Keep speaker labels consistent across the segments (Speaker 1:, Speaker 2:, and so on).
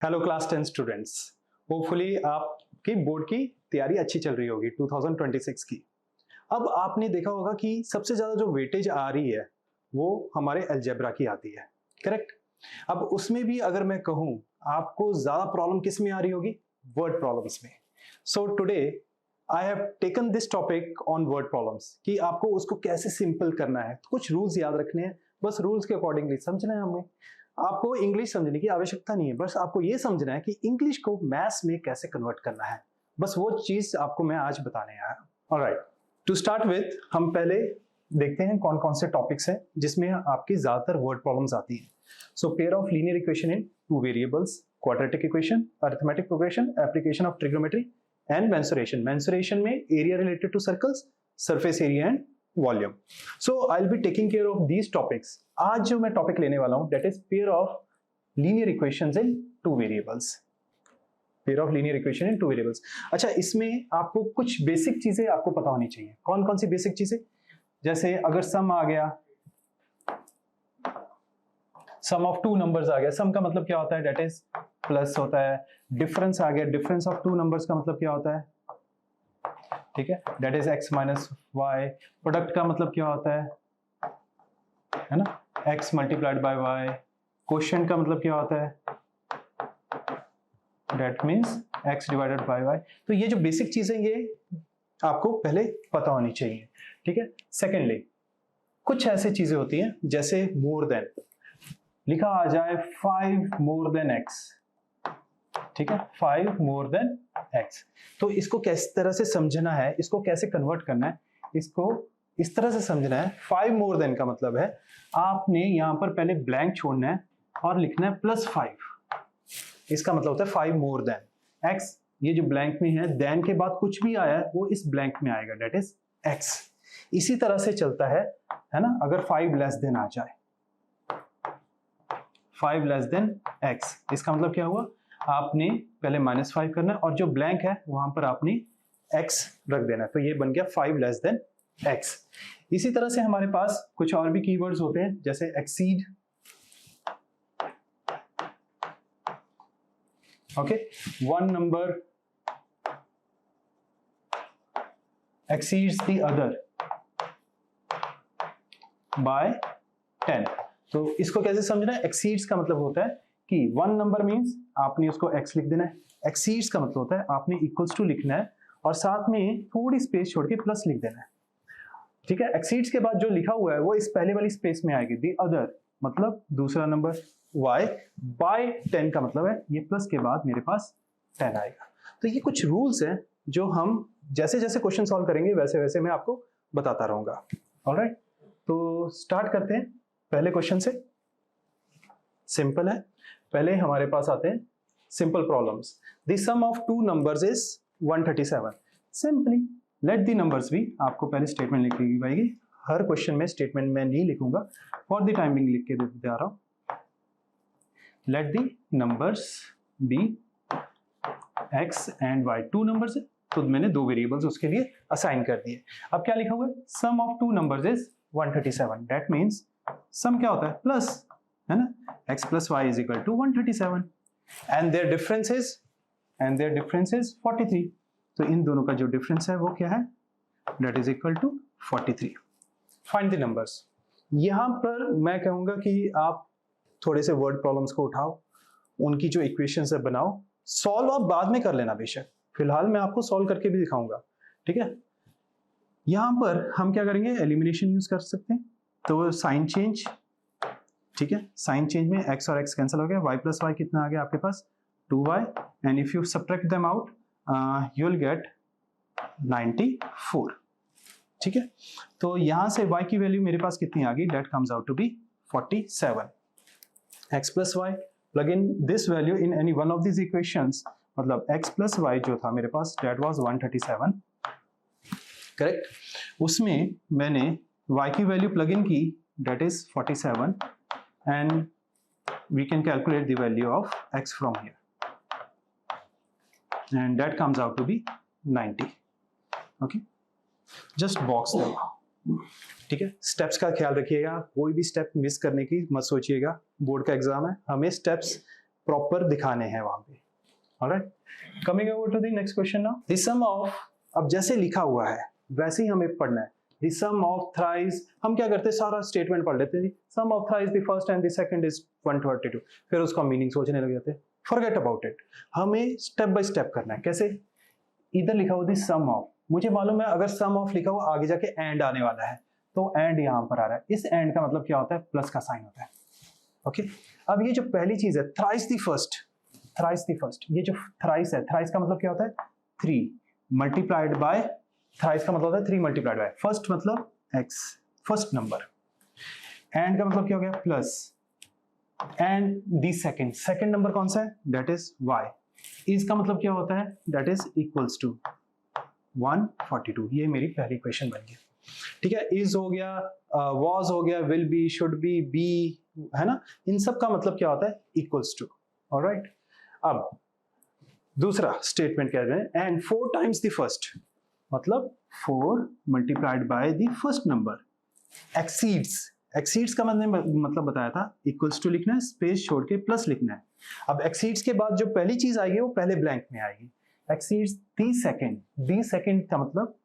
Speaker 1: Hello class 10 students. Hopefully आपकी board की तैयारी अच्छी चल रही होगी 2026 की। अब आपने देखा होगा कि सबसे ज्यादा जो वेटेज आ रही है वो हमारे अलजेब्रा की आती है, करेक्ट। अब उसमें भी अगर मैं कहूं आपको ज्यादा प्रॉब्लम किस में आ रही होगी? वर्ड प्रॉब्लम्स में। So today I have taken this topic on word problems कि आपको उसको कैसे सिंपल करना है। कुछ रूल्स याद रखने हैं, बस रूल्स के अकॉर्डिंगली समझना है हमें। आपको इंग्लिश समझने की आवश्यकता नहीं है, बस आपको यह समझना है कि इंग्लिश को मैथ्स में कैसे कन्वर्ट करना है। बस वो चीज आपको मैं आज बताने आया। ऑलराइट, टू स्टार्ट विथ हम पहले देखते हैं कौन कौन से टॉपिक्स हैं जिसमें आपकी ज्यादातर वर्ड प्रॉब्लम्स आती हैं। So pair of linear equation in two variables, quadratic equation, arithmetic progression, application of trigonometry and mensuration. Mensuration में area related to circles, surface area and volume. So I will be taking care of these topics. आज जो मैं topic लेने वाला हूं that is pair of linear equations in two variables. Pair of linear equation in two variables. अच्छा, इसमें आपको कुछ बेसिक चीजें आपको पता होनी चाहिए। कौन कौन सी बेसिक चीजें? जैसे अगर सम आ गया, सम ऑफ टू नंबर्स आ गया, सम का मतलब क्या होता है? दैट इज प्लस होता है। डिफरेंस आ गया, डिफरेंस ऑफ टू नंबर्स का मतलब क्या होता है? ठीक है, that is X minus Y. Product का मतलब क्या होता है ना? X multiplied by Y. Quotient का मतलब क्या होता है? That means X divided by Y. तो ये जो बेसिक चीजें ये आपको पहले पता होनी चाहिए, ठीक है। सेकेंडली, कुछ ऐसी चीजें होती हैं जैसे मोर देन, लिखा आ जाए 5 मोर देन एक्स, ठीक है, 5 मोर देन एक्स। तो इसको किस तरह से समझना है, इसको कैसे कन्वर्ट करना है, इसको इस तरह से समझना है। 5 मोर देन का मतलब है आपने यहां पर पहले ब्लैंक छोड़ना है और लिखना है +5। इसका मतलब होता है 5 मोर देन एक्स। ये जो ब्लैंक में है, देन के बाद कुछ भी आया है वो इस ब्लैंक में आएगा, दैट इज एक्स। इसी तरह से चलता है ना। अगर 5 लेस देन आ जाए, 5 लेस देन एक्स, इसका मतलब क्या हुआ? आपने पहले -5 करना है और जो ब्लैंक है वहां पर आपने x रख देना है। तो ये बन गया 5 लेस देन x। इसी तरह से हमारे पास कुछ और भी कीवर्ड्स होते हैं जैसे exceed, okay, one number exceeds the other by 10। तो इसको कैसे समझना है? exceeds का मतलब होता है कि वन नंबर मींस आपने उसको x लिख देना है। exceeds का मतलब होता है आपने इक्वल्स टू लिखना है और साथ में थोड़ी स्पेस छोड़ के प्लस लिख देना है, ठीक है। exceeds के बाद जो लिखा हुआ है वो इस पहले वाली स्पेस में आएगी। the other मतलब दूसरा नंबर, y by 10 का मतलब है ये प्लस के बाद मेरे पास 10 आएगा। तो ये कुछ रूल्स हैं जो हम जैसे जैसे क्वेश्चन सॉल्व करेंगे वैसे वैसे मैं आपको बताता रहूंगा। ऑलराइट, तो स्टार्ट करते हैं पहले क्वेश्चन से। सिंपल है। पहले हमारे पास आते हैं simple problems. The sum of two numbers is 137। Simply let the numbers be. आपको पहले स्टेटमेंट लिखनी पड़ेगी। हर क्वेश्चन में स्टेटमेंट मैं नहीं लिखूंगा, फॉर द टाइमिंग लिख के दे रहा हूं। Let the numbers be x and y, two numbers है तो मैंने दो वेरिएबल्स उसके लिए असाइन कर दिए। अब क्या लिखा हुआ है? Sum of two numbers is 137। That means sum क्या होता है? प्लस, है ना, x plus Y is equal to 137 and their difference is 43। तो इन दोनों का जो डिफरेंस है वो क्या है? That is equal to 43। Find the numbers. यहां पर मैं कहूंगा कि आप थोड़े से वर्ड प्रॉब्लम्स को उठाओ, उनकी जो इक्वेशंस है बनाओ। सॉल्व आप बाद में कर लेना बेशक, फिलहाल मैं आपको सॉल्व करके भी दिखाऊंगा, ठीक है। यहां पर हम क्या करेंगे? एलिमिनेशन यूज कर सकते हैं। तो साइन चेंज, ठीक है, साइन चेंज में x और x कैंसिल हो गया, y प्लस वाई कितना आ गया आपके पास? 2y and if you subtract them out you will gate 94, ठीक है। तो यहां से y की वैल्यू मेरे पास कितनी आ गई? That comes out to be 47। x plus Y, plug in this value in any one of these equations, मतलब x plus y जो था मेरे पास that was 137, करेक्ट। उसमें मैंने y की वैल्यू प्लग इन की, that is 47 and we can calculate the value of x from here and that comes out to be 90, okay। just box them, ठीक है। Steps का ख्याल रखिएगा, कोई भी स्टेप मिस करने की मत सोचिएगा। बोर्ड का एग्जाम है, हमें स्टेप्स प्रॉपर दिखाने हैं वहां पे। Alright, coming over to the next question now. The sum of, अब जैसे लिखा हुआ है वैसे ही हमें पढ़ना है। द सम ऑफ थ्राइस, हम क्या करते हैं सारा स्टेटमेंट पढ़ लेते हैं, sum of thrice the first and the second is 132, फिर उसका मीनिंग सोचने लग जाते हैं। फॉरगेट अबाउट इट, हमें स्टेप बाय स्टेप करना है। कैसे? इधर लिखा हुआ सम ऑफ, मुझे मालूम है अगर सम ऑफ लिखा हुआ आगे जाके एंड आने वाला है, तो एंड यहां पर आ रहा है। इस एंड का मतलब क्या होता है? प्लस का साइन होता है। ओके, अब ये जो पहली चीज है thrice the first, thrice the first, ये जो थ्राइस है, थ्राइस का मतलब क्या होता है? 3 मल्टीप्लाइड बाय, थ्राइस का मतलब होता है 3 मल्टीप्लाइड बाय फर्स्ट, मतलब x, फर्स्ट नंबर। एंड का मतलब क्या हो गया? Plus, and the second, second number कौन सा है? That is y। इज का मतलब क्या होता है? That is equals to 142। ये मेरी पहली क्वेश्चन बन गई। ठीक है, इज हो गया, वॉज हो गया, विल बी, शुड बी, है ना, इन सब का मतलब क्या होता है? Equals to. ऑलराइट, अब दूसरा स्टेटमेंट कह रहे हैं एंड 4 टाइम्स द फर्स्ट, मतलब 4 multiplied by the first number. Exceeds, exceeds का मतलब बताया था, इक्वल्स टू लिखना है, स्पेस छोड़ के प्लस लिखना है। अब एक्सीड्स के बाद जो पहली चीज आएगी वो पहले ब्लैंक में आएगी। Exceeds the second, the second का मतलब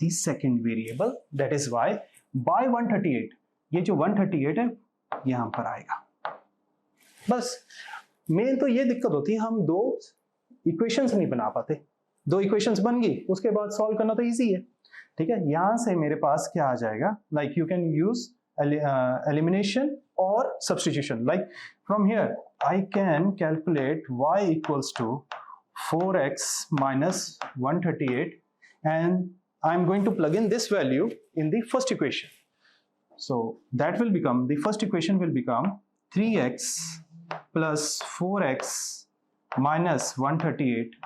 Speaker 1: the second variable, that is Y, by 138। ये जो 138 है यहां पर आएगा। बस मेन तो ये दिक्कत होती है, हम दो इक्वेशंस नहीं बना पाते। दो इक्वेशंस बन गई, उसके बाद सॉल्व करना तो इजी है। ठीक है, यहां से मेरे पास क्या आ जाएगा? Like you can use elimination और substitution. Like from here I can calculate y equals to 4x minus 138 and I'm going to plug in this value in the first equation. So that will become, the first equation will become 3x plus 4x minus 138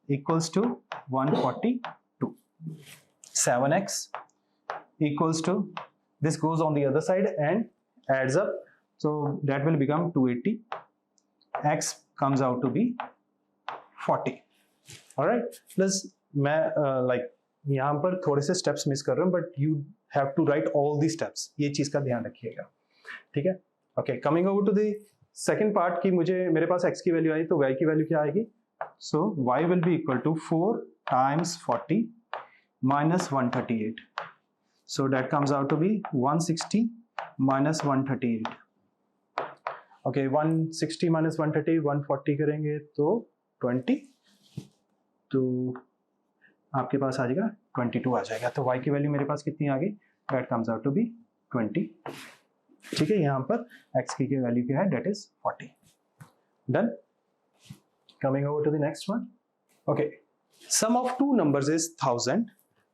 Speaker 1: equals to 142. 7x equals to, this goes on the other side and adds up, so that will become 280. X comes out to be 40. Alright, plus मैं like यहाँ पर थोड़े से steps miss कर रहा हूँ, but you have to write all the steps, ये चीज का ध्यान रखिएगा। ठीक है, okay, coming over to the second part की, मुझे मेरे पास x की वैल्यू आई तो y की वैल्यू क्या आएगी? So y will be equal to 4 times 40 minus 138, so that comes out to be 160 minus 138. okay, 160 minus 130, 140 करेंगे तो 20, तो आपके पास आ जाएगा 22 आ जाएगा। तो y की वैल्यू मेरे पास कितनी आ गई? That comes out to be 20। ठीक है, यहाँ पर x की वैल्यू क्या है? That is 40। Done, coming over to the next one. Okay, sum of two numbers is 1000।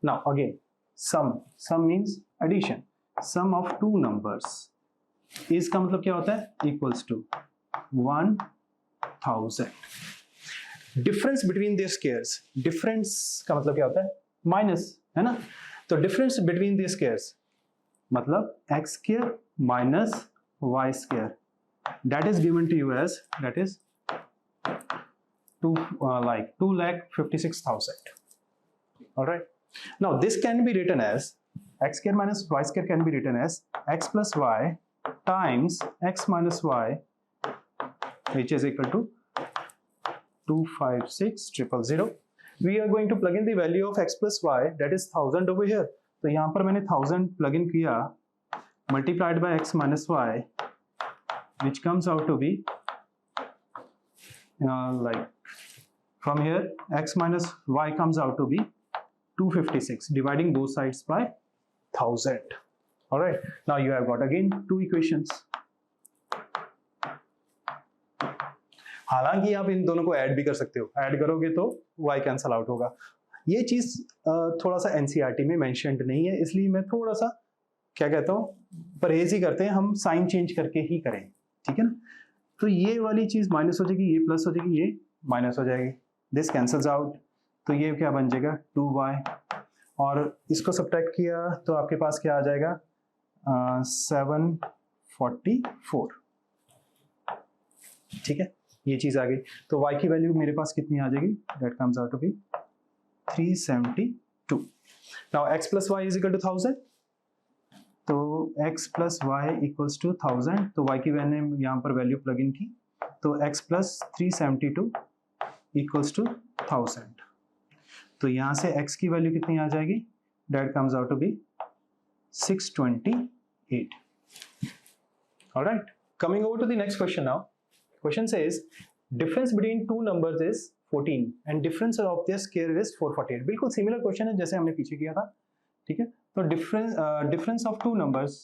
Speaker 1: Now again sum means addition. Sum of two numbers, is का मतलब क्या होता है? Equals to 1000। Difference between their squares, difference का मतलब क्या होता है? माइनस, है ना, तो डिफरेंस बिटवीन देयर स्क्वायर्स मतलब x square minus y square, that is given to you as, that is 2,56,000. Alright, now this can be written as x square minus y square can be written as x plus y times x minus y, which is equal to 256,000. We are going to plug in the value of x plus y, that is 1000 over here. तो यहाँ पर मैंने 1000 plug in किया, multiplied by x minus y, which comes out to be like from here x minus y comes out to be 256, dividing both sides by 1000. All right, now you have got again two equations. हालांकि आप इन दोनों को add भी कर सकते हो, add करोगे तो y कैंसल आउट होगा। ये चीज थोड़ा सा एनसीईआरटी में मेंशन्ड नहीं है, इसलिए मैं थोड़ा सा क्या कहता हूँ, परहेज ही करते हैं हम, साइन चेंज करके ही करें। ठीक है ना, तो ये वाली चीज माइनस हो जाएगी, ये प्लस हो जाएगी, ये माइनस हो जाएगी, दिस कैंसल्स आउट, तो ये क्या बन जाएगा 2y, और इसको सब्ट्रैक्ट किया तो आपके पास क्या आ जाएगा 744। ठीक है, ये चीज आ गई, तो y की वैल्यू मेरे पास कितनी आ जाएगी? That comes out to be 372. Now x plus Y is equal to 1000, तो x plus Y equals to 1000, तो y की मैंने यहाँ पर वैल्यू प्लग इन की तो x प्लस 372 इक्वल्स टू 1000। तो यहाँ से x की वैल्यू कितनी आ जाएगी? That comes out to be 628. All right. Coming over to the next question now. Question says difference between two numbers is 14 and difference of their square is 448. बिल्कुल similar question है जैसे हमने पीछे किया था, ठीक है। तो difference of two numbers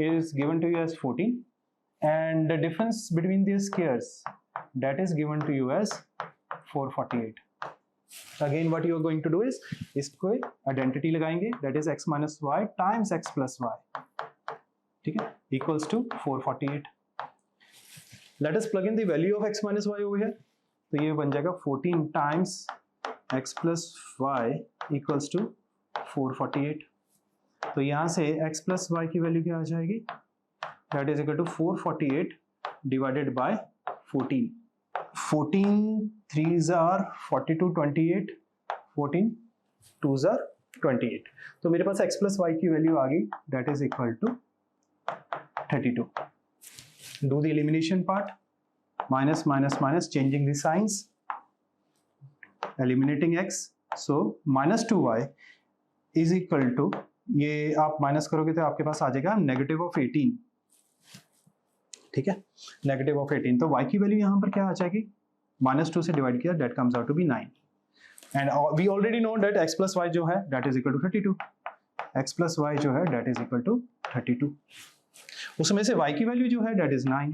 Speaker 1: is given to you as 14 and the difference between their squares that is given to you as 448. Again what you are going to do is इसको identity लगाएंगे, that is x minus y times x plus y, ठीक है, equals to 448. Let us plug in the value of x minus y over here. तो ये बन जाएगा 14 times x plus y equals to 448. तो यहाँ से x plus y की वैल्यू क्या आ जाएगी? That is equal to 448 divided by 14. 14 3s are 42, 28, 14 2s are 28. तो मेरे पास x plus y की वैल्यू आ गई, that is equal to 32. Do the elimination part. Minus, minus, minus, changing the signs. Eliminating x. So minus 2y is equal to, ये आप minus करोगे तो आपके पास आ जाएगा नेगेटिव ऑफ 18, ठीक है, नेगेटिव ऑफ 18. तो y की वैल्यू यहाँ पर क्या आ जाएगी? -2 से डिवाइड किया, that comes out to be 9. And we already know that x plus Y जो है that is equal to 32. x plus Y जो है दैट इज इक्वल टू 32. उसमें से y की वैल्यू जो है दैट इज 9.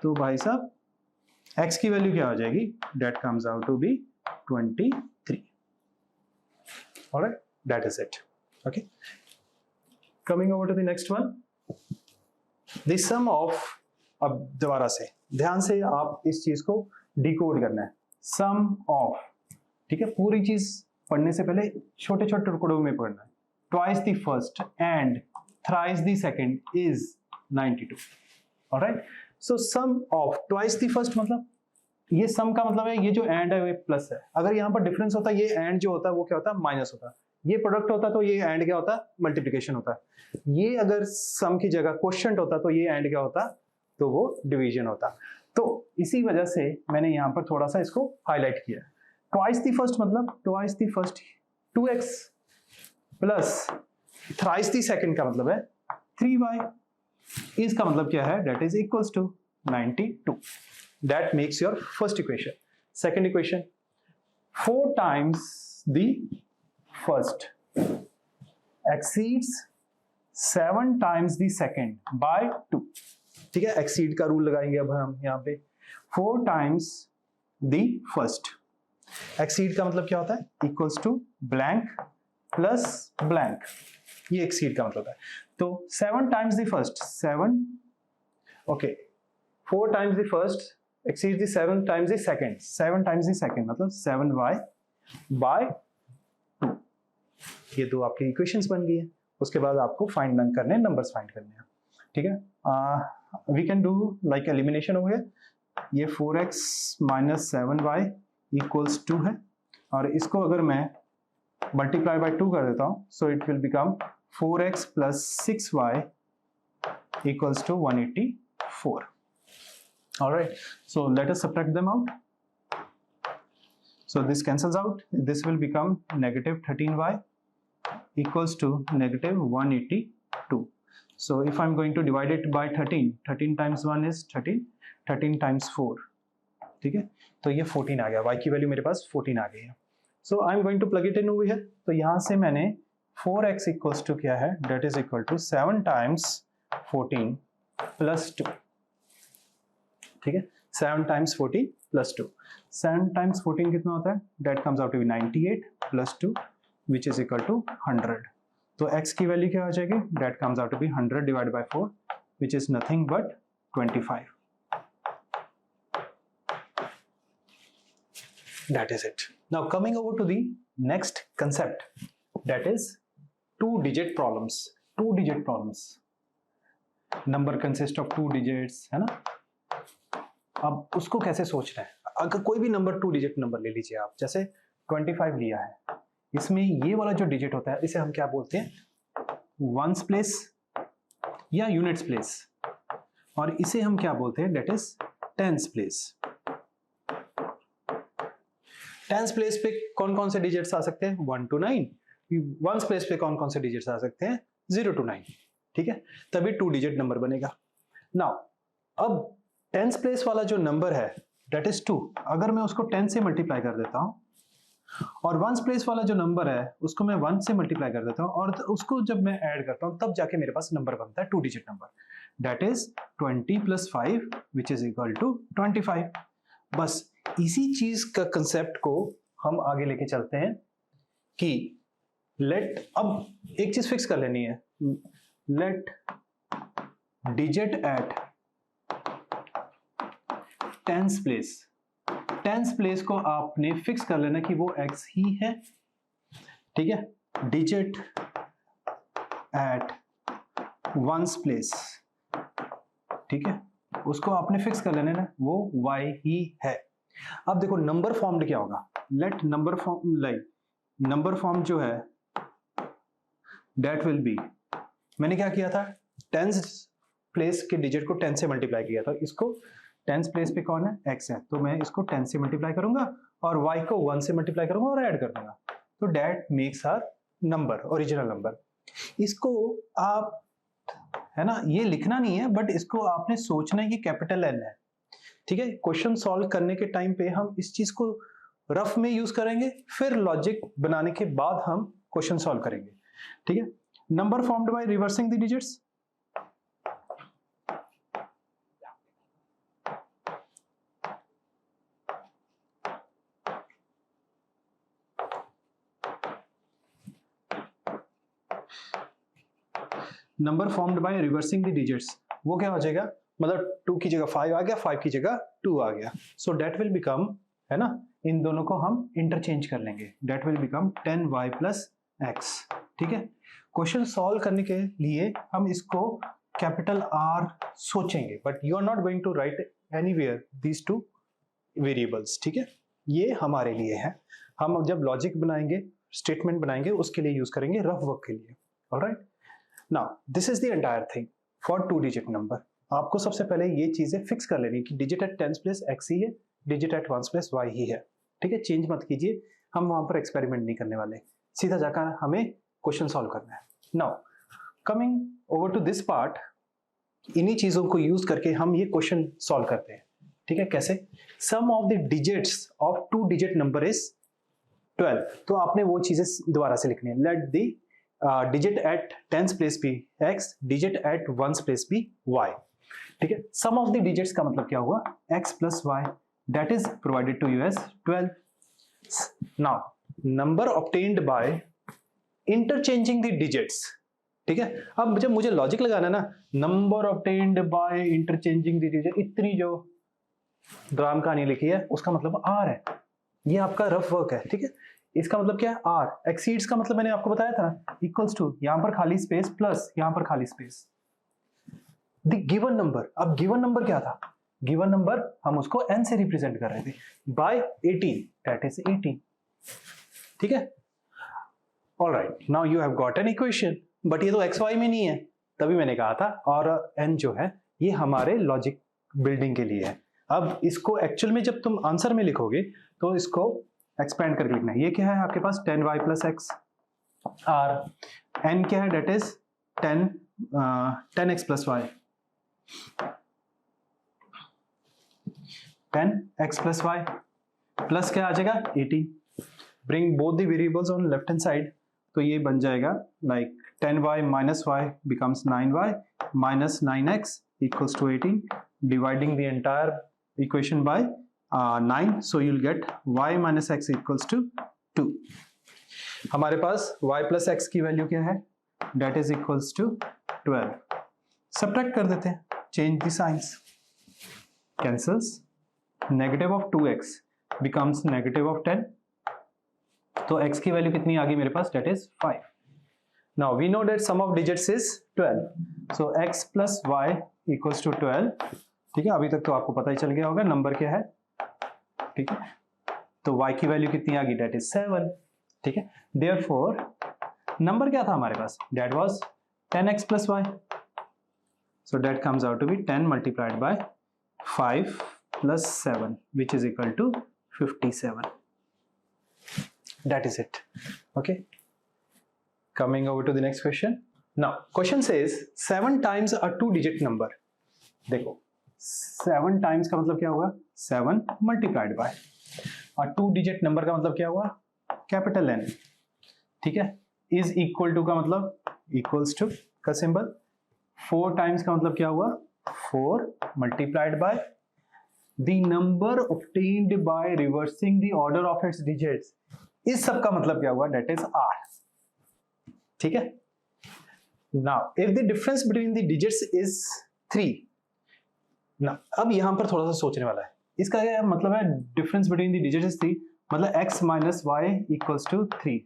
Speaker 1: तो भाई साहब x की वैल्यू क्या हो जाएगी? That comes out to be 23. Alright, that is it. Okay, coming over to the next one, the sum of. अब दोबारा से ध्यान से आप इस चीज को डिकोड करना है. सम ऑफ, ठीक है, पूरी चीज पढ़ने से पहले छोटे छोटे टुकड़ों में पढ़ना है. Twice the first and thrice the second is 92. Alright, so sum of twice the first मतलब ये सम का मतलब है ये जो एंड है वो प्लस है. अगर यहाँ पर डिफरेंस होता ये एंड जो होता है वो क्या होता है? माइनस होता है. ये प्रोडक्ट होता तो ये एंड क्या होता? मल्टीप्लिकेशन होता. ये अगर सम की जगह क्वोशिएंट होता तो ये एंड क्या होता? तो वो डिवीजन होता. तो इसी वजह से मैंने यहाँ पर थोड़ा सा इसको हाईलाइट किया. ट्वाइस द फर्स्ट मतलब twice the first 2x plus thrice the second का मतलब है 3y. इसका मतलब क्या है? That is equals to 92. That makes your first equation. Second equation, 4 times the first exceeds 7 times the second by 2. ठीक है, exceed का रूल लगाएंगे अब हम यहाँ पे. 4 times the first. exceed का मतलब क्या होता है? equals to blank plus blank. ये exceed का मतलब है. तो 7 times the first, 7, okay, 4 times the first exceeds the 7 times the second. 7 times the second मतलब 7y by 2. ये दो आपकी इक्वेशंस बन गई है. उसके बाद आपको फाइंड करने हैं, नंबर्स फाइंड करने हैं, ठीक है. We can do like elimination हो गया. ये 4x minus 7y equals 2 है और इसको अगर मैं मल्टीप्लाई बाय 2 कर देता हूँ so it will become 4x plus 6y equals to 184. All right, so let us subtract them out. So this cancels out. This will become negative 13y equals to negative 182. So if I'm going to divide it by 13, 13 times 1 is 13, 13 times 4, ठीक है, तो ये 14 आ गया. y की value मेरे पास 14 आ गई है. So I'm going to plug it in over here. तो यहाँ से मैंने 4x equals to क्या है? That is equal to 7 times 14 plus 2. ठीक है, 7 times 14 plus 2. 7 times 14 कितना होता है? That comes out to be 98 plus 2 which is equal to 100. तो x की वैल्यू क्या हो जाएगी? That comes out to be 100 divided by 4 which is nothing but 25. That is it. Now coming over to the next concept, that is 2-digit problems. 2-digit problems. Number consists of 2 digits, है ना? अब उसको कैसे सोच रहे हैं? अगर कोई भी नंबर 2 डिजिट नंबर ले लीजिए आप, जैसे 25 लिया है, इसमें ये वाला जो डिजिट होता है इसे हम क्या बोलते हैं? वंस प्लेस या यूनिट्स प्लेस. और इसे हम क्या बोलते हैं, that is tens place. Tens place पे कौन कौन से डिजिट्स आ सकते हैं, 1 to 9। वंस प्लेस पे कौन कौन से डिजिट्स आ सकते हैं, 0 to 9। ठीक है, तभी 2 डिजिट नंबर बनेगा। नाउ अब टेंस प्लेस वाला जो नंबर है डेट इज 2, अगर मैं उसको 10 से मल्टीप्लाई कर देता हूं, और वंस प्लेस वाला जो नंबर है उसको मैं 1 से मल्टीप्लाई कर देता हूं, और उसको जब मैं ऐड करता हूं तब जाके मेरे पास नंबर बनता है 2 digit number, that is 20 + 5 which is equal to 25। बस इसी चीज का कंसेप्ट को हम आगे लेके चलते हैं कि लेट, अब एक चीज फिक्स कर लेनी है, let digit at tens place. Tens place को आपने फिक्स कर लेना कि वो x ही है। ठीक है, डिजिट एट वंस प्लेस, ठीक है, उसको आपने फिक्स कर लेना ना, वो y ही है। अब देखो नंबर फॉर्म्ड क्या होगा, let number form, like number form जो है दैट विल बी, मैंने क्या किया था, टेंस प्लेस के डिजिट को 10 से मल्टीप्लाई किया था, इसको टेंस प्लेस पे कौन है, x है, तो मैं इसको 10 से मल्टीप्लाई करूंगा और y को 1 से मल्टीप्लाई करूंगा और ऐड कर दूंगा, तो that makes our number, original number. इसको आप, है ना, ये लिखना नहीं है, बट इसको आपने सोचना है कि कैपिटल N है। ठीक है, क्वेश्चन सॉल्व करने के टाइम पे हम इस चीज को रफ में यूज करेंगे, फिर लॉजिक बनाने के बाद हम क्वेश्चन सॉल्व करेंगे। ठीक है, number formed by reversing the digits, number formed by reversing the digits, वो क्या हो जाएगा, मतलब 2 की जगह 5 आ गया, 5 की जगह 2 आ गया, सो दैट विल बिकम, है ना, इन दोनों को हम इंटरचेंज कर लेंगे, that will become 10y + x। ठीक है, क्वेश्चन सॉल्व करने के लिए हम इसको कैपिटल R सोचेंगे, but you are not going to write anywhere these two variables. ठीक है, ये हमारे लिए है, हम जब लॉजिक बनाएंगे, स्टेटमेंट बनाएंगे, उसके लिए यूज करेंगे, रफ वर्क के लिए। Alright, now this is the entire thing for 2 digit number. आपको सबसे पहले ये चीजें फिक्स कर लेनी कि digit at tens place x ही है, digit at ones place y ही है। ठीक है, चेंज मत कीजिए, हम वहां पर एक्सपेरिमेंट नहीं करने वाले, सीधा जाकर हमें क्वेश्चन सॉल्व करना है। Now coming over to this part, इन्हीं चीजों को यूज करके हम ये क्वेश्चन सॉल्व करते हैं। ठीक है, कैसे, sum of the digits of 2 digit number is 12, तो आपने वो चीजें दोबारा से लिखनी है, let the digit at tens place be x, digit at ones place be y। ठीक है, सम ऑफ द डिजिट्स का मतलब क्या हुआ, x + y, that is provided to you as 12। Now number obtained by interchanging the digits. ठीक है, अब जब मुझे लॉजिक लगाना है ना, number obtained by interchanging the digit, इतनी जो ड्राम कहानी लिखी है उसका मतलब R है, ये आपका रफ वर्क है। ठीक है, इसका मतलब क्या है, R। एक्सीड्स का मतलब मैंने आपको बताया था ना, इक्वल्स टू, यहां पर खाली स्पेस प्लस यहां पर खाली स्पेस, द गिवन नंबर। अब गिवन नंबर क्या था, गिवन नंबर हम उसको n से रिप्रेजेंट कर रहे थे, बाय 18, दैट इज 18। ठीक है, alright, now you have got an equation, but ये तो xy में नहीं है, तभी मैंने कहा था, और n जो है ये हमारे लॉजिक बिल्डिंग के लिए है। अब इसको एक्चुअल में जब तुम आंसर में लिखोगे तो इसको एक्सपेंड करके लिखना है। ये क्या है आपके पास, 10y + x, और n क्या है, that is 10x + y, 10x + y, plus क्या आ जाएगा 18, bring both the variables on left hand side, तो ये बन जाएगा like 10y - y becomes 9y minus 9x equals to 18, dividing the entire equation by 9, so you'll get y - x equals to 2। हमारे पास y + x की value क्या है, that is equals to 12। Subtract कर देते हैं, change the science, cancels, negative of 2x becomes negative of 10, तो x की value कितनी आ गई मेरे पास, that is 5। Now we know that sum of digits is 12, so x + y equals to 12। ठीक है, अभी तक तो आपको पता ही चल गया होगा नंबर क्या है। ठीक है, तो y की वैल्यू कितनी आ गई, दैट इज 7। ठीक है, देयरफॉर नंबर क्या था हमारे पास, that was 10x + y। So that comes out to be 10 multiplied by 5 plus 7, which is equal to 57. That is it. Okay. Coming over to the next question. Now, question says 7 times a 2-digit number. देखो 7 times का मतलब क्या होगा? 7 multiplied by और 2-digit number का मतलब क्या हुआ? Capital N. ठीक है. Is equal to का मतलब equals to का सिंबल. 4 times का मतलब क्या हुआ? 4 multiplied by the number obtained by reversing the order of its digits. इस सब का मतलब क्या हुआ? That is R. ठीक है. Now, if the difference between the digits is 3. Now, अब यहां पर थोड़ा सा सोचने वाला है. इसका क्या मतलब है? Difference between the digits is 3. मतलब x minus y equals to 3.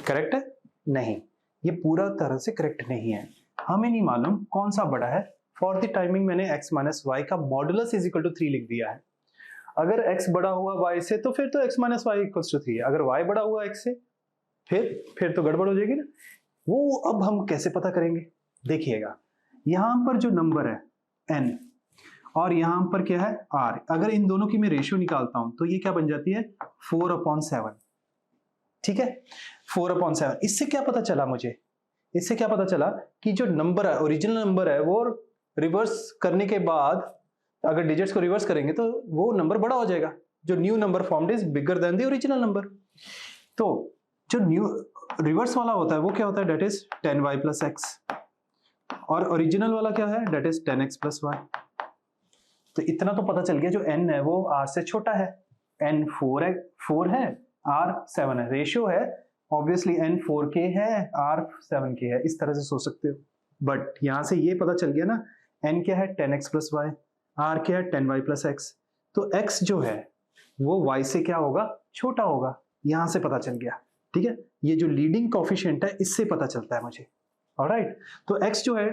Speaker 1: Correct है? नहीं, ये पूरा तरह से करेक्ट नहीं है. हमें नहीं मालूम कौन सा बड़ा है. फॉर द टाइमिंग मैंने x माइनस वाई का मॉडुलस इज इक्वल टू 3 लिख दिया है. अगर x बड़ा हुआ y से तो फिर तो x minus y equals to 3 है. अगर y बड़ा हुआ x से फिर तो गड़बड़ हो जाएगी ना. वो अब हम कैसे पता करेंगे? देखिएगा, यहां पर जो नंबर है n और यहां पर क्या है r, अगर इन दोनों की मैं रेशियो निकालता हूं तो ये क्या बन जाती है? 4/7. ठीक है, 4/7. इससे क्या पता चला मुझे? इससे क्या पता चला कि जो नंबर है, ओरिजिनल नंबर है, वो रिवर्स करने के बाद अगर डिजिट्स को रिवर्स करेंगे तो वो नंबर बड़ा हो जाएगा. जो new number formed is bigger than the original number. तो जो न्यू रिवर्स वाला होता है वो क्या होता है? That is 10y plus x. और ओरिजिनल वाला क्या है? That is 10x plus y. तो इतना तो पता चल गया, जो n है वो r से छोटा है. n 4 है, r 7 है. रेशियो है ऑब्वियसली n 4k है, r 7k है. इस तरह से सोच सकते हो. बट यहां से ये पता चल गया ना, n क्या है? 10x प्लस वाई, r क्या है? 10y plus x. तो x जो है वो y से क्या होगा? छोटा होगा. यहां से पता चल गया. ठीक है, ये जो लीडिंग कोफिशिएंट है इससे पता चलता है मुझे. ऑलराइट, तो x जो है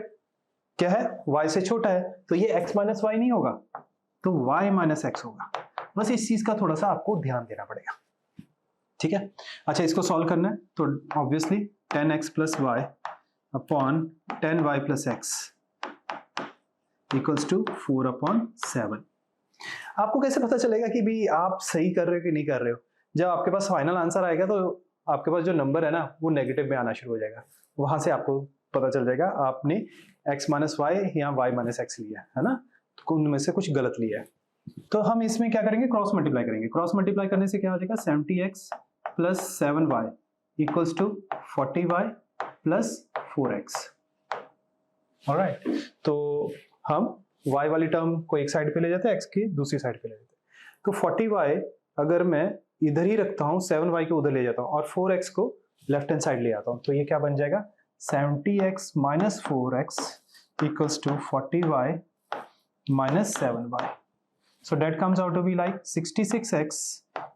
Speaker 1: क्या है? y से छोटा है, तो ये x माइनस वाई नहीं होगा, तो y माइनस एक्स होगा. बस इस चीज का थोड़ा सा आपको ध्यान देना पड़ेगा. ठीक है. अच्छा, इसको सॉल्व करना है तो obviously 10x plus y upon 10y plus x equals to 4/7. आपको कैसे पता चलेगा कि भी आप सही कर रहे हो कि नहीं कर रहे हो? जब आपके पास फाइनल आंसर आएगा तो आपके पास जो नंबर है ना वो नेगेटिव में आना शुरू हो जाएगा. वहां से आपको पता चल जाएगा आपने x माइनस वाई या y माइनस एक्स लिया है ना, तो उनमें से कुछ गलत लिया है. तो हम इसमें क्या करेंगे? क्रॉस मल्टीप्लाई करेंगे. क्रॉस मल्टीप्लाई करने से क्या हो जाएगा? 70x plus 7y equals to 40y plus 4x. Alright, तो हम y वाली टर्म को एक साइड पे ले जाते हैं, x की दूसरी साइड पे ले जाते हैं. तो 40y अगर मैं इधर ही रखता हूँ, 7y को उधर ले जाता हूँ और 4x को लेफ्ट हैंड साइड ले आता हूँ, तो ये क्या बन जाएगा? 70x minus 4x equals to 40y minus 7y. So that comes out to be like 66x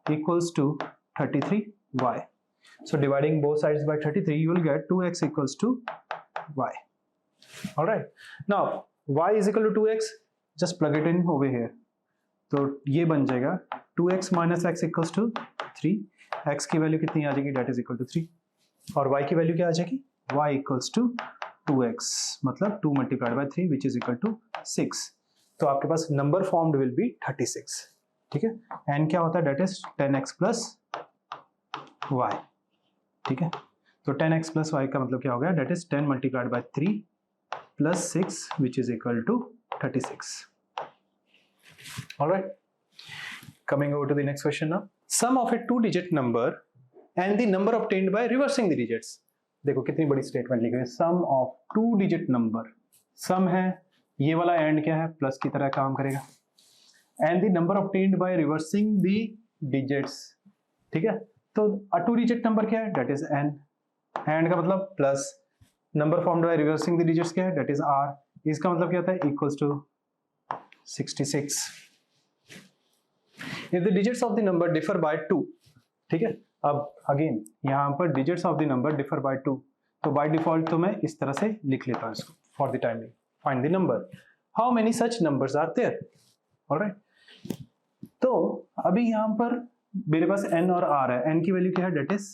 Speaker 1: equals to 33y. So dividing both sides by 33, you will get 2x equals to y. All right. Now y is equal to 2x. Just plug it in over here. तो ये बन जाएगा 2x minus x equals to 3. x की value कितनी आ जाएगी? That is equal to 3. और y की वैल्यू क्या आ जाएगी? y equals to 2x, मतलब 2 multiplied by 3 which is equal to 6. तो आपके पास नंबर फॉर्म्ड विल बी 36. ठीक है. n क्या होता है? That is 10x plus y. ठीक है, तो 10x प्लस वाई का मतलब क्या हो गया? That is 10 multiplied by 3 plus 6 which is equal to 36. Alright, coming over to the next question now. Sum of a 2-digit number and the number obtained by reversing the digits. देखो कितनी बड़ी statement लिखी हुई है. Sum of 2-digit number. सम है, ये वाला and क्या है? प्लस की तरह काम करेगा. And the number obtained by reversing the digits. ठीक है, तो अ 2-digit नंबर क्या है? That is n. एंड का मतलब plus, number formed by reversing the digits क्या है? That is r. इसका मतलब क्या होता है? Equals to 66. If the digits of the number differ by 2. ठीक है, अब अगेन यहाँ पर digits of the number differ by 2, तो बाय डिफॉल्ट तो मैं इस तरह से लिख लेता हूँ इसको. For the timing find the number. How many such numbers are there? Alright. तो अभी यहाँ पर मेरे पास n और r है. n की वैल्यू क्या है? That is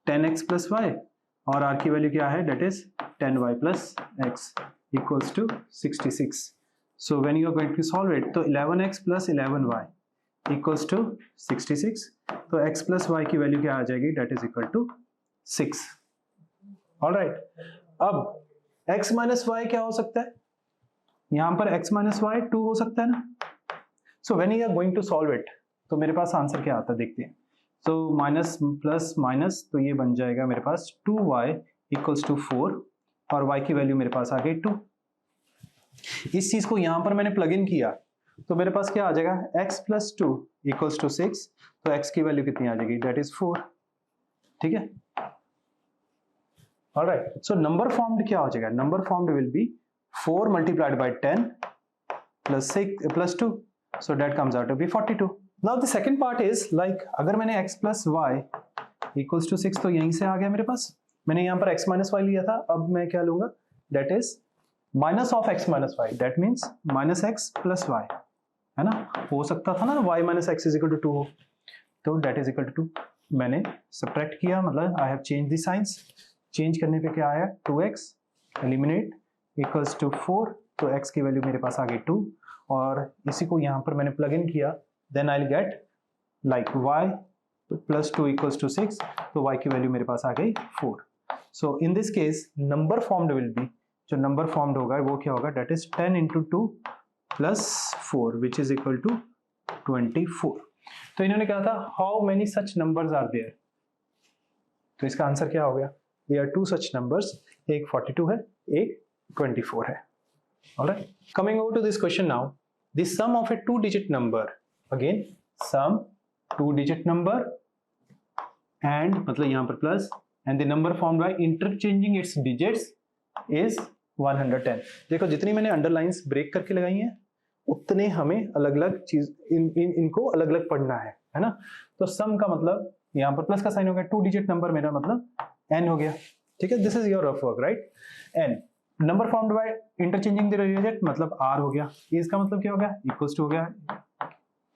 Speaker 1: 10x plus y. और r की वैल्यू क्या है? That is 10y plus x equals to 66. So when you are going to solve it, तो 11x plus 11y equals to 66. तो x plus y की value क्या आ जाएगी? That is equal to 6. Alright. अब x minus y क्या हो सकता है? यहाँ पर x minus y 2 हो सकता है ना? So when you are going to solve it, तो मेरे पास आंसर क्या आता है देखते हैं. तो माइनस प्लस माइनस, तो ये बन जाएगा मेरे पास 2y इक्वल्स टू 4 और y की वैल्यू मेरे पास आ गई 2. इस चीज को यहां पर मैंने प्लग इन किया तो मेरे पास क्या आ जाएगा? x plus 2 equals to 6. तो x की वैल्यू कितनी आ जाएगी? That is 4. ठीक है. ऑलराइट. सो नंबर फॉर्म्ड क्या हो जाएगा? Number formed will be 4 multiplied by 10 plus 6 plus 2. So that comes out to be 42. Now the second part is like अगर मैंने x plus Y equals to 6 तो यहीं से आ गया मेरे पास. मैंने यहाँ पर x माइनस वाई लिया था, अब मैं क्या लूंगा? That is minus of x minus y, that means minus x plus y, है ना? हो सकता था ना y minus x is equal to 2 हो, तो दैट इज इक्वल टू 2. मैंने सब्ट्रैक्ट किया, मतलब I have change the science. Change करने पे क्या आया? 2x eliminate equals to 4. तो x की वैल्यू मेरे पास आ गई 2 और इसी को यहाँ पर मैंने प्लग इन किया. Then I'll get like y plus 2 equals to 6. तो y की वैल्यू मेरे पास आ गई 4. So in this case number formed will be, जो number formed होगा वो क्या होगा? That is 10 into 2 plus 4 which is equal to 24. तो इन्होंने कहा था how many such numbers are there? तो इसका आंसर क्या हो गया? There are two such numbers. एक 42 है, एक 24 है. Alright. Coming over to this question now. The sum of a two-digit number. Again, sum two-digit number and मतलब यहाँ पर plus and the number formed by interchanging its digits is 110. देखो जितनी मैंने अंडरलाइंस ब्रेक करके लगाई हैं उतने हमें अलग अलग चीज इनको अलग अलग पढ़ना है ना? तो सम का मतलब यहाँ पर प्लस का साइन हो गया, टू डिजिट नंबर मेरा मतलब n हो गया. ठीक है. This is your rough work, right? n number formed bye interchanging the digit मतलब r हो गया. इसका मतलब क्या हो गया? इक्वल्स टू हो गया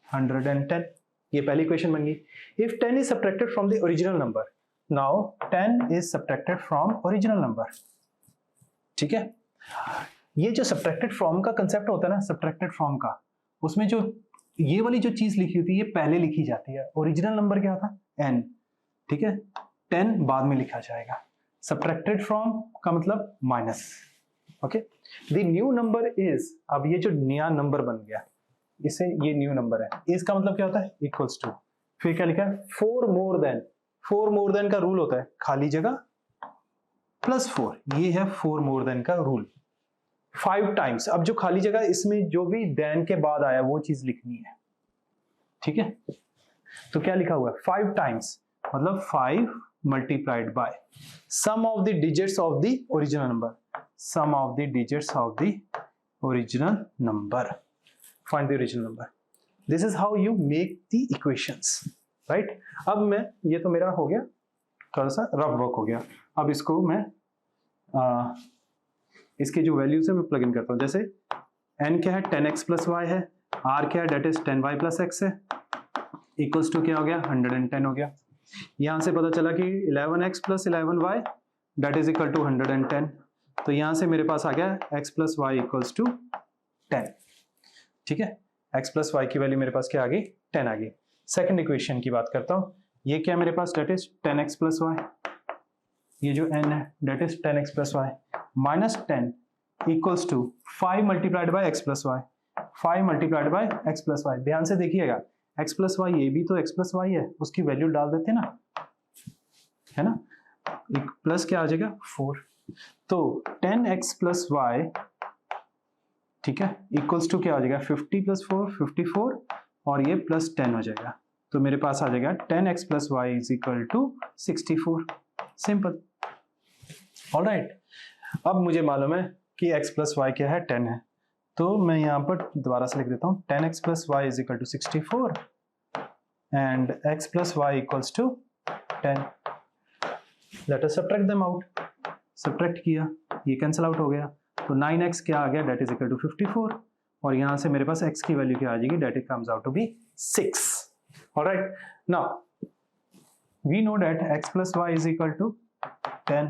Speaker 1: 110. ये पहली इक्वेशन बन गई. If 10 is subtracted from the original number, now 10 is subtracted from original number. ठीक है. ये जो सब्ट्रैक्टेड फ्रॉम का कंसेप्ट होता है ना, सब्ट्रैक्टेड फ्रॉम का, उसमें जो ये वाली जो चीज लिखी होती है ये पहले लिखी जाती है. ओरिजिनल नंबर क्या था? n. ठीक है. 10 बाद में लिखा जाएगा. सब्ट्रैक्टेड फ्रॉम का मतलब minus. Okay. The new number is, अब ये जो नया नंबर बन गया इसे ये न्यू नंबर है, इसका मतलब क्या होता है? इक्वल्स टू, फिर क्या लिखा है? 4 मोर देन. 4 मोर देन का रूल होता है खाली जगह प्लस 4. ये है 4 मोर देन का रूल. 5 टाइम्स. अब जो खाली जगह इसमें जो भी देन के बाद आया वो चीज लिखनी है. ठीक है. तो क्या लिखा हुआ है? 5 टाइम्स मतलब 5 multiplied by sum of the digits of the original number. Sum of the digits of the original number. Find the original number. This is how you make the equations, right? अब मैं ये तो मेरा हो गया थोड़ा सा रफ वर्क हो गया. अब इसको मैं इसके जो वैल्यूज है मैं प्लग इन करता हूँ. जैसे n क्या है? 10x प्लस y है. r क्या है? That is 10y plus x है. इक्वल्स टू क्या हो गया? 110 हो गया. यहाँ से पता चला कि 11x plus 11y that is equal to 110. तो यहाँ से मेरे पास आ गया x plus Y equals to 10. ठीक है. x प्लस वाई की वैल्यू मेरे पास क्या आ गई? 10 आ गई. सेकंड इक्वेशन की बात करता हूँ. ये क्या मेरे पास? That is 10x plus Y. ये जो n है that is 10x plus Y minus 10 equals to 5 multiplied by x plus Y. 5 multiplied by x plus Y. ध्यान से देखिएगा, x प्लस वाई ये भी तो x प्लस वाई है, उसकी वैल्यू डाल देते ना, है ना? एक प्लस क्या आ जाएगा? 4. तो 10x प्लस वाई, ठीक है, इक्वल्स टू क्या हो जाएगा? 50 प्लस 4 54 और ये प्लस 10 हो जाएगा. तो मेरे पास आ जाएगा 10x plus Y is equal to 64. Simple. Alright. अब मुझे मालूम है कि x प्लस वाई क्या है? 10 है. तो मैं यहाँ पर दोबारा से लिख देता हूँ 10x plus Y is equal to 64 and x plus Y equals to 10. Let us subtract them out. Subtract किया, ये कैंसिल आउट हो गया. तो 9x क्या आ गया? डेट इज इक्वल टू 54 और यहां से मेरे पास x की वैल्यू क्या आ जाएगी? That it comes out to be 6. Alright. Now we know that x plus Y is equal to 10.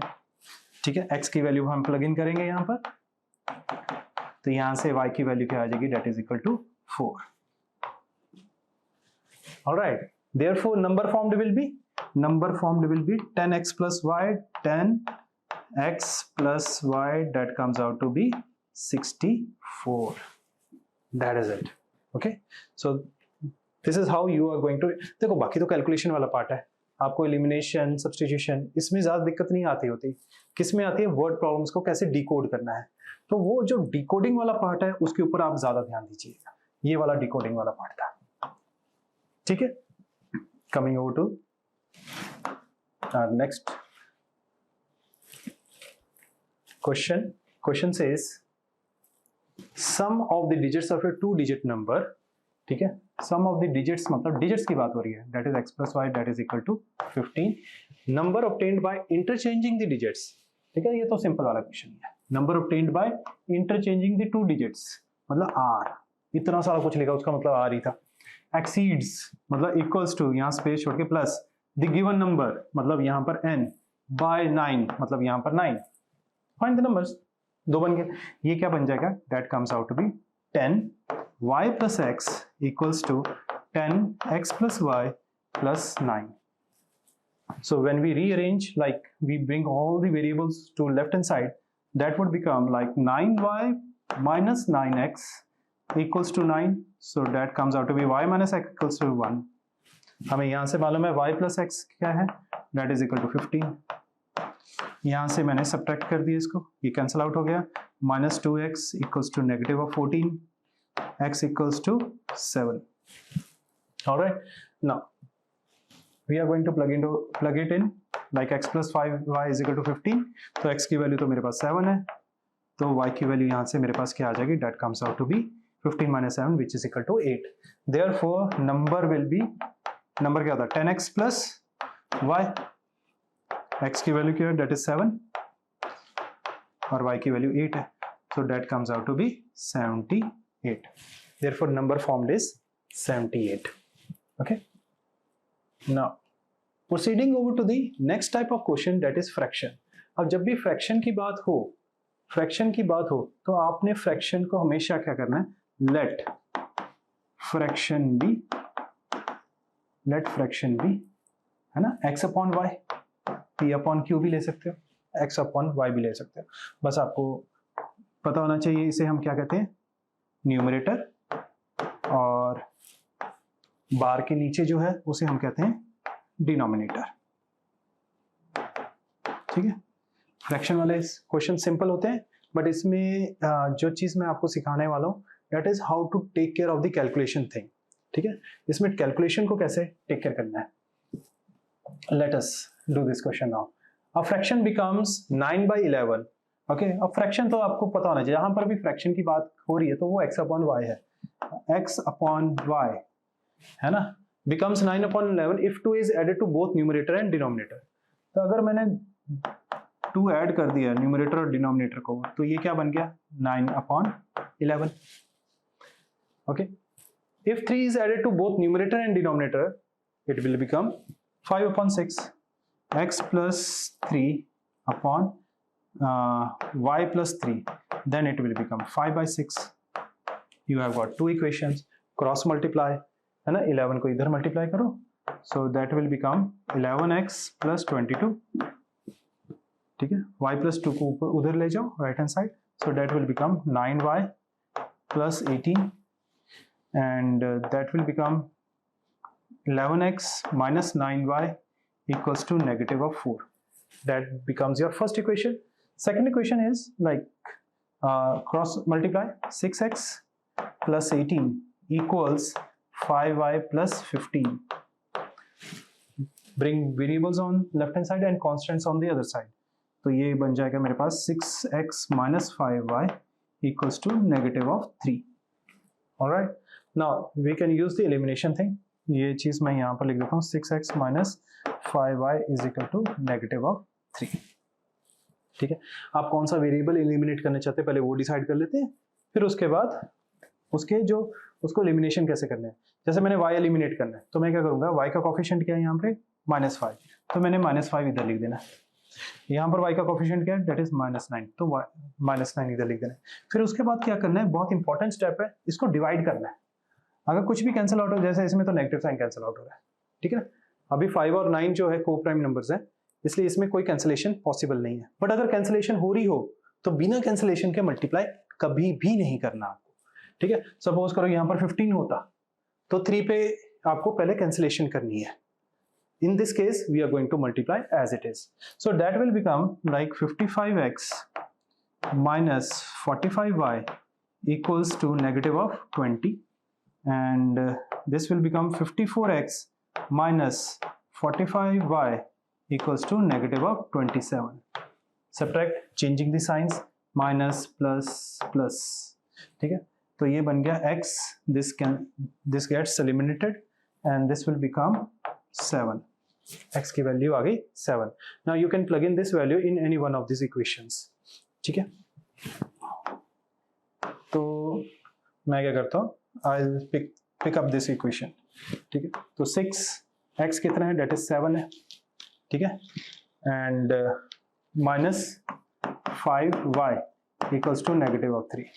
Speaker 1: ठीक है. x की वैल्यू हम प्लग इन करेंगे यहाँ पर. तो यहां से y की वैल्यू क्या आ जाएगी, that is equal to 4. Alright, therefore number formed will be 10x plus y, 10x plus y, that comes out to be 64. That is it. Okay, so this is how you are going to. देखो बाकी तो calculation वाला part है, आपको elimination, substitution, इसमें ज्यादा दिक्कत नहीं आती होती. किस में आती है, वर्ड प्रॉब्लम्स को कैसे डिकोड करना है. तो वो जो डिकोडिंग वाला पार्ट है उसके ऊपर आप ज्यादा ध्यान दीजिएगा. ये वाला डिकोडिंग वाला पार्ट था. ठीक है, coming over to next question. Question says sum of the digits of a 2-digit number. ठीक है, सम ऑफ द डिजिट्स मतलब डिजिट्स की बात हो रही है, that is x plus y, that is equal to 15. Number obtained by interchanging the digits. ठीक है, ये तो सिंपल वाला क्वेश्चन है. Number obtained by interchanging the 2 digits मतलब r. इतना सारा कुछ लिखा, उसका मतलब r ही था. एक्सीड्स मतलब इक्वल्स टू, यहाँ स्पेस छोड़ के प्लस द गिवन नंबर मतलब यहाँ पर n बाय 9 मतलब यहाँ पर 9. Find the numbers. 2 बन गए. ये क्या बन जाएगा, that comes out to be 10y plus x equals to 10x plus y plus 9. So when we rearrange, like we bring all the variables to left hand side, that would become like 9y minus 9x equals to 9. So that comes out to be y minus x equals to 1. हमें यहाँ से मालूम है y plus x क्या है, that is equal to 15. यहाँ से मैंने सब्ट्रैक्ट कर दिया इसको, ये कैंसिल आउट हो गया. minus 2x equals to negative of 14, x equals to 7. All right, now we are going to plug it in like x plus 5y is equal to 15. तो x की वैल्यू तो मेरे पास 7 है, तो y की value यहाँ से मेरे पास क्या आ जाएगी, that comes out to be 15 minus 7 which is equal to 8. Therefore number will be, number क्या होता है 10x plus y. x की वैल्यू क्या है, that is 7 और y की वैल्यू 8 है, so that comes out to be 78. Therefore number formed is 78. Okay, now proceeding over to the next type of question, that is fraction. अब जब भी fraction की बात हो तो आपने फ्रैक्शन को हमेशा क्या करना है, let fraction be है ना, x upon y, p upon q भी ले सकते हो, x upon y भी ले सकते हो. बस आपको पता होना चाहिए इसे हम क्या कहते हैं, न्यूमरेटर, और बार के नीचे जो है उसे हम कहते हैं डिनोमिनेटर. ठीक है, फ्रैक्शन वाले क्वेश्चन सिंपल होते हैं, बट इसमें जो चीज मैं आपको सिखाने वाला हूँ, that is how to take care of the calculation thing. ठीक है, इसमें कैलकुलेशन को कैसे टेक केयर करना है. Let us do this question now. A fraction becomes 9 by 11. Okay, अब फ्रैक्शन तो आपको पता होना चाहिए, जहां पर भी फ्रैक्शन की बात हो रही है तो वो x upon y है, x upon y है ना, becomes 9 upon 11 if 2 is added to both numerator and denominator. तो अगर मैंने 2 ऐड कर दिया न्यूमरेटर और डिनोमिनेटर को, तो ये क्या बन गया 9 upon 11. Okay, if 3 is added to both numerator and denominator, it will become 5 upon 6, x plus 3 upon y plus 3, then it will become 5 by 6. You have got 2 equations, cross multiply है ना, 11 को इधर मल्टीप्लाई करो, so that will become 11x plus 22. ठीक है, y plus 2 को ऊपर उधर ले जाओ right hand side, so that will become 9y plus 18 and that will become 11x minus 9y equals to negative of 4. That becomes your first equation. Second equation is like cross multiply, 6x plus 18 equals 5y plus 15. Bring variables on left hand side and constants on the other side. तो ये बन जाएगा मेरे पास 6x minus 5y equals to negative of 3. Alright, now we can use the elimination thing. ये चीज मैं यहाँ पर लिख देता हूँ, 6x minus 5y is equal to negative of 3. ठीक है, आप कौन सा वेरिएबल एलिमिनेट करना चाहते हैं पहले वो डिसाइड कर लेते हैं, फिर उसके बाद उसको एलिमिनेशन कैसे करना है. जैसे मैंने y एलिमिनेट करना है, तो मैं क्या करूंगा, y का कोफिशिएंट क्या है यहाँ पे -5, तो मैंने -5 इधर लिख देना. यहाँ पर y का कोफिशिएंट क्या है, डेट इज -9, तो -9 इधर लिख देना है। फिर उसके बाद क्या करना है, बहुत इंपॉर्टेंट स्टेप है, इसको डिवाइड करना है। अगर कुछ भी कैंसिल आउट हो, जैसे इसमें तो नेगेटिव साइन कैंसिल आउट हो रहा है, ठीक है ना। अभी 5 और 9 जो है को प्राइम नंबर्स है, इसलिए इसमें कोई कैंसिलेशन पॉसिबल नहीं है। बट अगर कैंसिलेशन हो रही हो तो बिना कैंसिलेशन के मल्टीप्लाई कभी भी नहीं करना आपको, ठीक है। सपोज करो यहाँ पर 15 होता तो 3 पे आपको पहले कैंसिलेशन करनी है। In this case, we are going to multiply as it is. So that will become like 55x minus 45y equals to negative of 20, and this will become 54x minus 45y equals to negative of 27. Subtract, changing the signs, minus plus plus, ठीक है। तो ये बन गया x, this gets eliminated and this will become 7. x की value आ गई 7. Now you can plug in this value in any one of these equations, ठीक है। तो मैं क्या करता हूँ, I'll pick up this equation, ठीक है। तो 6x कितना है, that is 7 है, ठीक है, and minus 5y equals to negative of 3.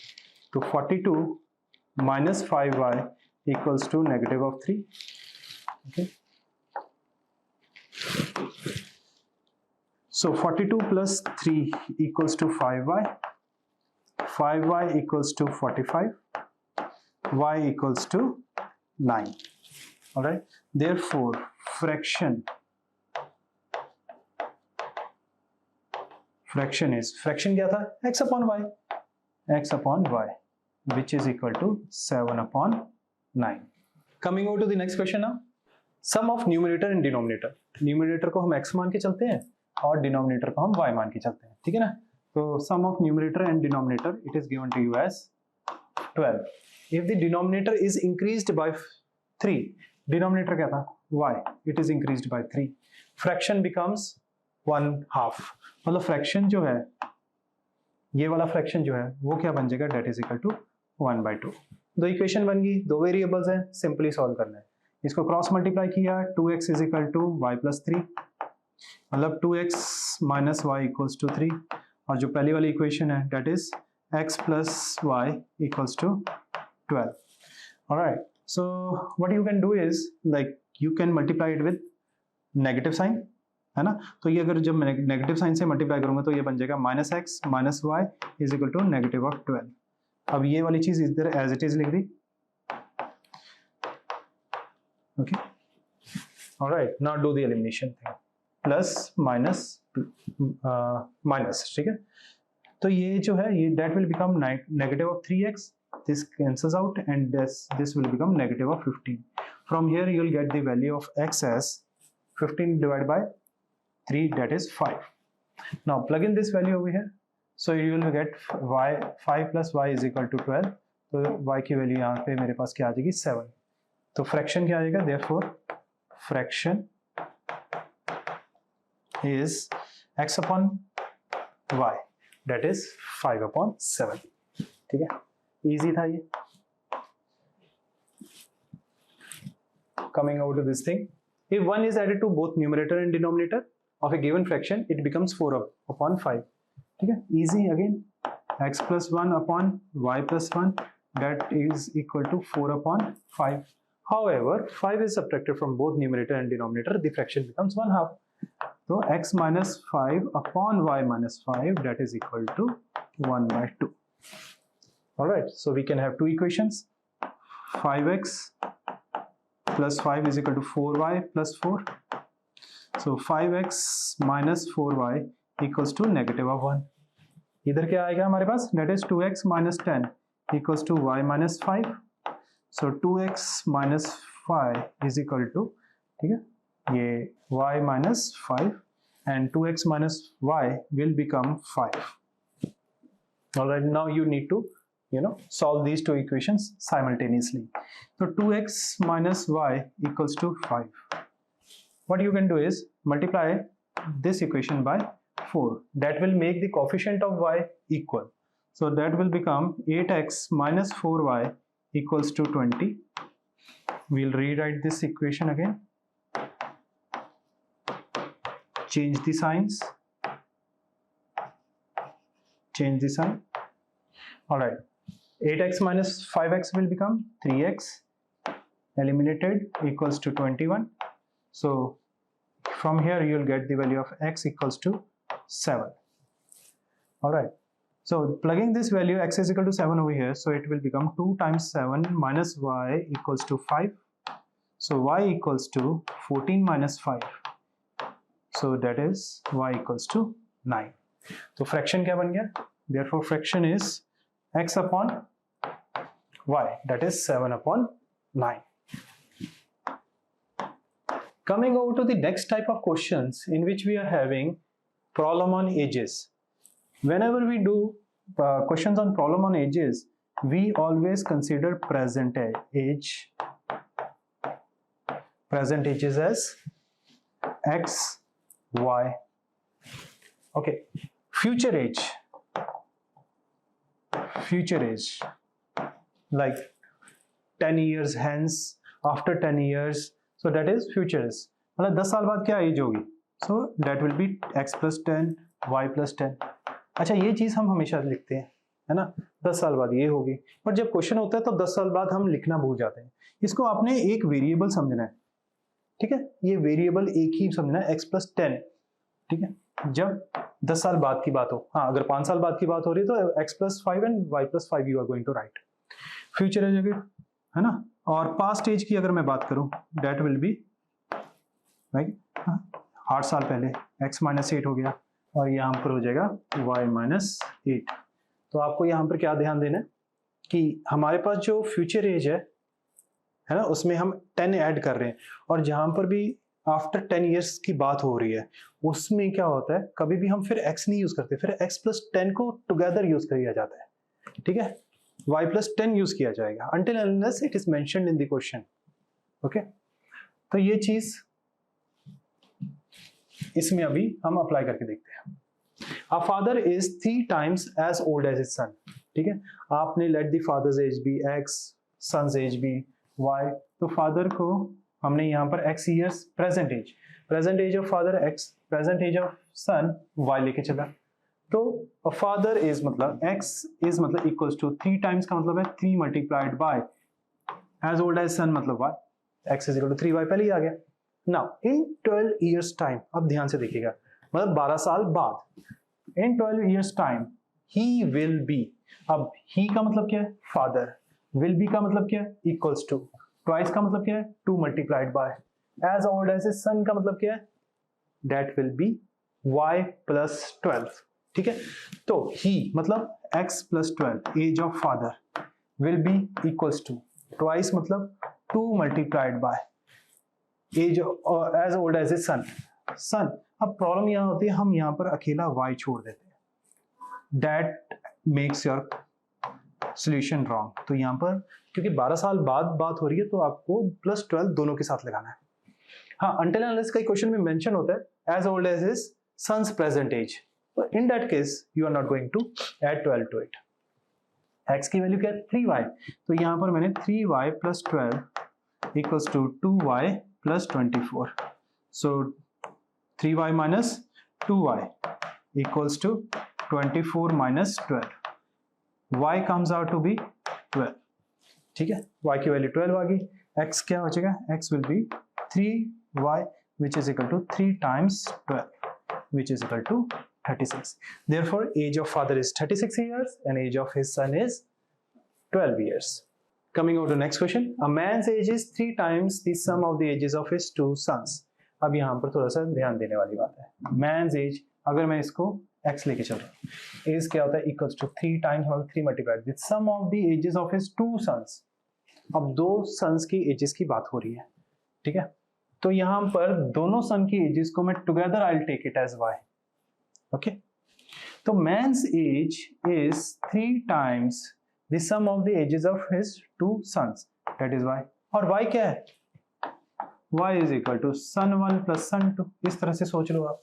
Speaker 1: तो 42 minus 5y equals to negative of 3, okay. So 42 plus 3 equals to 5y, 5y equals to 45, y equals to 9. All right. Therefore, fraction क्या था, x upon y, which is equal to 7 upon 9. Coming over to the next question now. Sum of numerator and denominator. Numerator को हम x मान के चलते हैं और denominator को हम y मान के चलते हैं, ठीक है ना। तो sum of numerator and denominator it is given to you as 12. If the denominator is increased by 3, denominator क्या था y, it is increased by 3, fraction becomes 1/2, मतलब फ्रैक्शन जो है, ये वाला फ्रैक्शन जो है वो क्या बन जाएगा, डेट इज इक्वल टू 1/2. दो इक्वेशन बन गई, दो वेरिएबल्स हैं, सिंपली सॉल्व करना है। इसको क्रॉस मल्टीप्लाई किया, 2x is equal to y plus 3, मतलब 2x minus y equals to 3, और जो पहली वाली इक्वेशन है that is x plus Y equals to 12. Alright, so what you can do is like you can multiply it with negative sign, है ना। तो ये अगर जब मैं नेगेटिव साइन से मल्टीप्लाई करूंगा तो ये बन जाएगा minus x minus y is equal to negative of 12. अब ये वाली चीज इधर एज इट इज लिख दी, okay. All right, now do the elimination thing, plus minus minus, ठीक है। तो ये जो है ये that will become negative of 3x, this cancels out and this will become negative of 15. From here you will get the value of x as 15 divided by 3, that is 5. Now plug in this value over here, so you will get y 5 plus y is equal to 12. तो y की value यहाँ पे मेरे पास क्या आ जाएगी 7. तो फ्रैक्शन क्या आ जाएगा, therefore fraction is x upon y, that is 5 upon 7. ठीक है, इजी था ये. Coming over to this thing, if 1 is added to both numerator and denominator of a given fraction, it becomes 4 upon 5. ठीक है, easy again. x plus 1 upon y plus 1, that is equal to 4 upon 5. However, 5 is subtracted from both numerator and denominator, the fraction becomes 1/2. So x minus 5 upon y minus 5, that is equal to 1/2. Alright, so we can have two equations. 5x plus 5 is equal to 4y plus 4. So 5x minus 4y equals to negative of 1. इधर क्या आएगा हमारे पास, that is 2x minus 10 equals to y minus 5. So 2x minus 5 is equal to, ठीक है, ये y minus 5 and 2x minus y will become 5. Alright, now you need to, solve these two equations simultaneously. So 2x minus y equals to 5. What you can do is multiply this equation by 4. That will make the coefficient of y equal. So that will become 8x minus 4y equals to 20. We'll rewrite this equation again. Change the signs. change the sign. All right, 8x minus 5x will become 3x, eliminated, equals to 21. So from here you'll get the value of x equals to 7. All right, so plugging this value x is equal to 7 over here, so it will become 2 times 7 minus y equals to 5. So y equals to 14 minus 5, so that is y equals to 9. तो fraction क्या बन गया? Therefore fraction is x upon y, that is 7 upon 9. Coming over to the next type of questions in which we are having problem on ages. Whenever we do questions on problem on ages, we always consider present age. Present ages as x, y. Okay, future age. Future age, like 10 years hence, after 10 years, so that is future is. मतलब 10 साल बाद क्या as होगी? So that will be x plus 10, y plus 10. अच्छा, ये चीज हम हमेशा लिखते हैं, है ना, 10 साल बाद ये होगी, पर जब क्वेश्चन होता है तो 10 साल बाद हम लिखना भूल जाते हैं. इसको आपने एक वेरिएबल समझना है, ठीक है, ये वेरिएबल एक ही समझना है, x plus 10, ठीक है. जब 10 साल बाद की बात हो, हाँ, अगर 5 साल बाद की बात हो रही है तो x plus 5 and y plus 5 you are going to write. Future age अगर, है ना, और पास्ट एज की अगर मैं बात करूं, that will be राइट, 8 साल पहले x minus 8 हो गया, और यहाँ पर हो जाएगा y minus 8. तो आपको यहाँ पर क्या ध्यान देना है कि हमारे पास जो फ्यूचर एज है ना, उसमें हम 10 ऐड कर रहे हैं, और जहाँ पर भी आफ्टर 10 इयर्स की बात हो रही है उसमें क्या होता है, कभी भी हम फिर x नहीं यूज करते, फिर x plus 10 को टुगेदर यूज किया जाता है, ठीक है, y plus 10 यूज किया जाएगा until unless it is mentioned in the question. Okay, तो ये चीज इसमें अभी हम अप्लाई करके देखते हैं. A father is 3 times as old as his son. ठीक है, आपने let the father's age be x, son's age be y. तो father को हमने यहाँ पर x years present age of father x, present age of son y लेके चला. तो a father is मतलब x is मतलब equals to 3 times का मतलब है 3 multiplied by as old as son मतलब y, x is equal to 3y पहले ही आ गया. Now in 12 years time, अब ध्यान से देखिएगा, मतलब 12 साल बाद, in 12 years time he will be, अब he का मतलब क्या है? father. will be का मतलब क्या है? equals to. twice का मतलब क्या है? 2 multiplied by. as old as his son का मतलब क्या है? that will be y plus 12. ठीक है, तो he मतलब x plus 12, age of father, will be equals to, twice मतलब 2 multiplied by as as old as a son. अब प्रॉब्लम यहाँ होती है, हम यहाँ पर अकेला y छोड़ देते हैं, that makes your solution wrong. तो यहाँ पर क्योंकि 12 साल बाद बात हो रही है तो आपको प्लस 12 दोनों के साथ लगाना है. हाँ, until unless का क्वेश्चन में मेंशन होता है age old age his sons present age, in that case you are not going to add 12 to it. x की वैल्यू क्या है? 3y. तो यहाँ पर मैंने 3y plus 12 equals to 2y plus 24. So 3y minus 2y equals to 24 minus 12. y comes out to be 12. ठीक है, y की वैल्यू 12 आ गई. x क्या हो जाएगा? x will be 3y which is equal to 3 times 12 which is equal to 36. Therefore age of father is 36 years and age of his son is 12 years. Coming over to next question. A man's age is 3 times the sum of the ages of his 2 sons. अब यहाँ पर थोड़ा सा ध्यान देने वाली बात है. Man's age, अगर मैं इसको x लेके चल रहा हूँ, एज क्या होता है? Equals to 3 times 3 multiplied with sum of the ages of his 2 sons. अब 2 सन्स की एजेस की बात हो रही है, ठीक है, तो यहाँ पर दोनों सन की एजेस को मैं together I will take it as y. Okay, तो man's age is 3 times the sum of the ages of his 2 sons, that is y. और y क्या है? y is equal to son 1 plus son 2. इस तरह से सोच लो आप.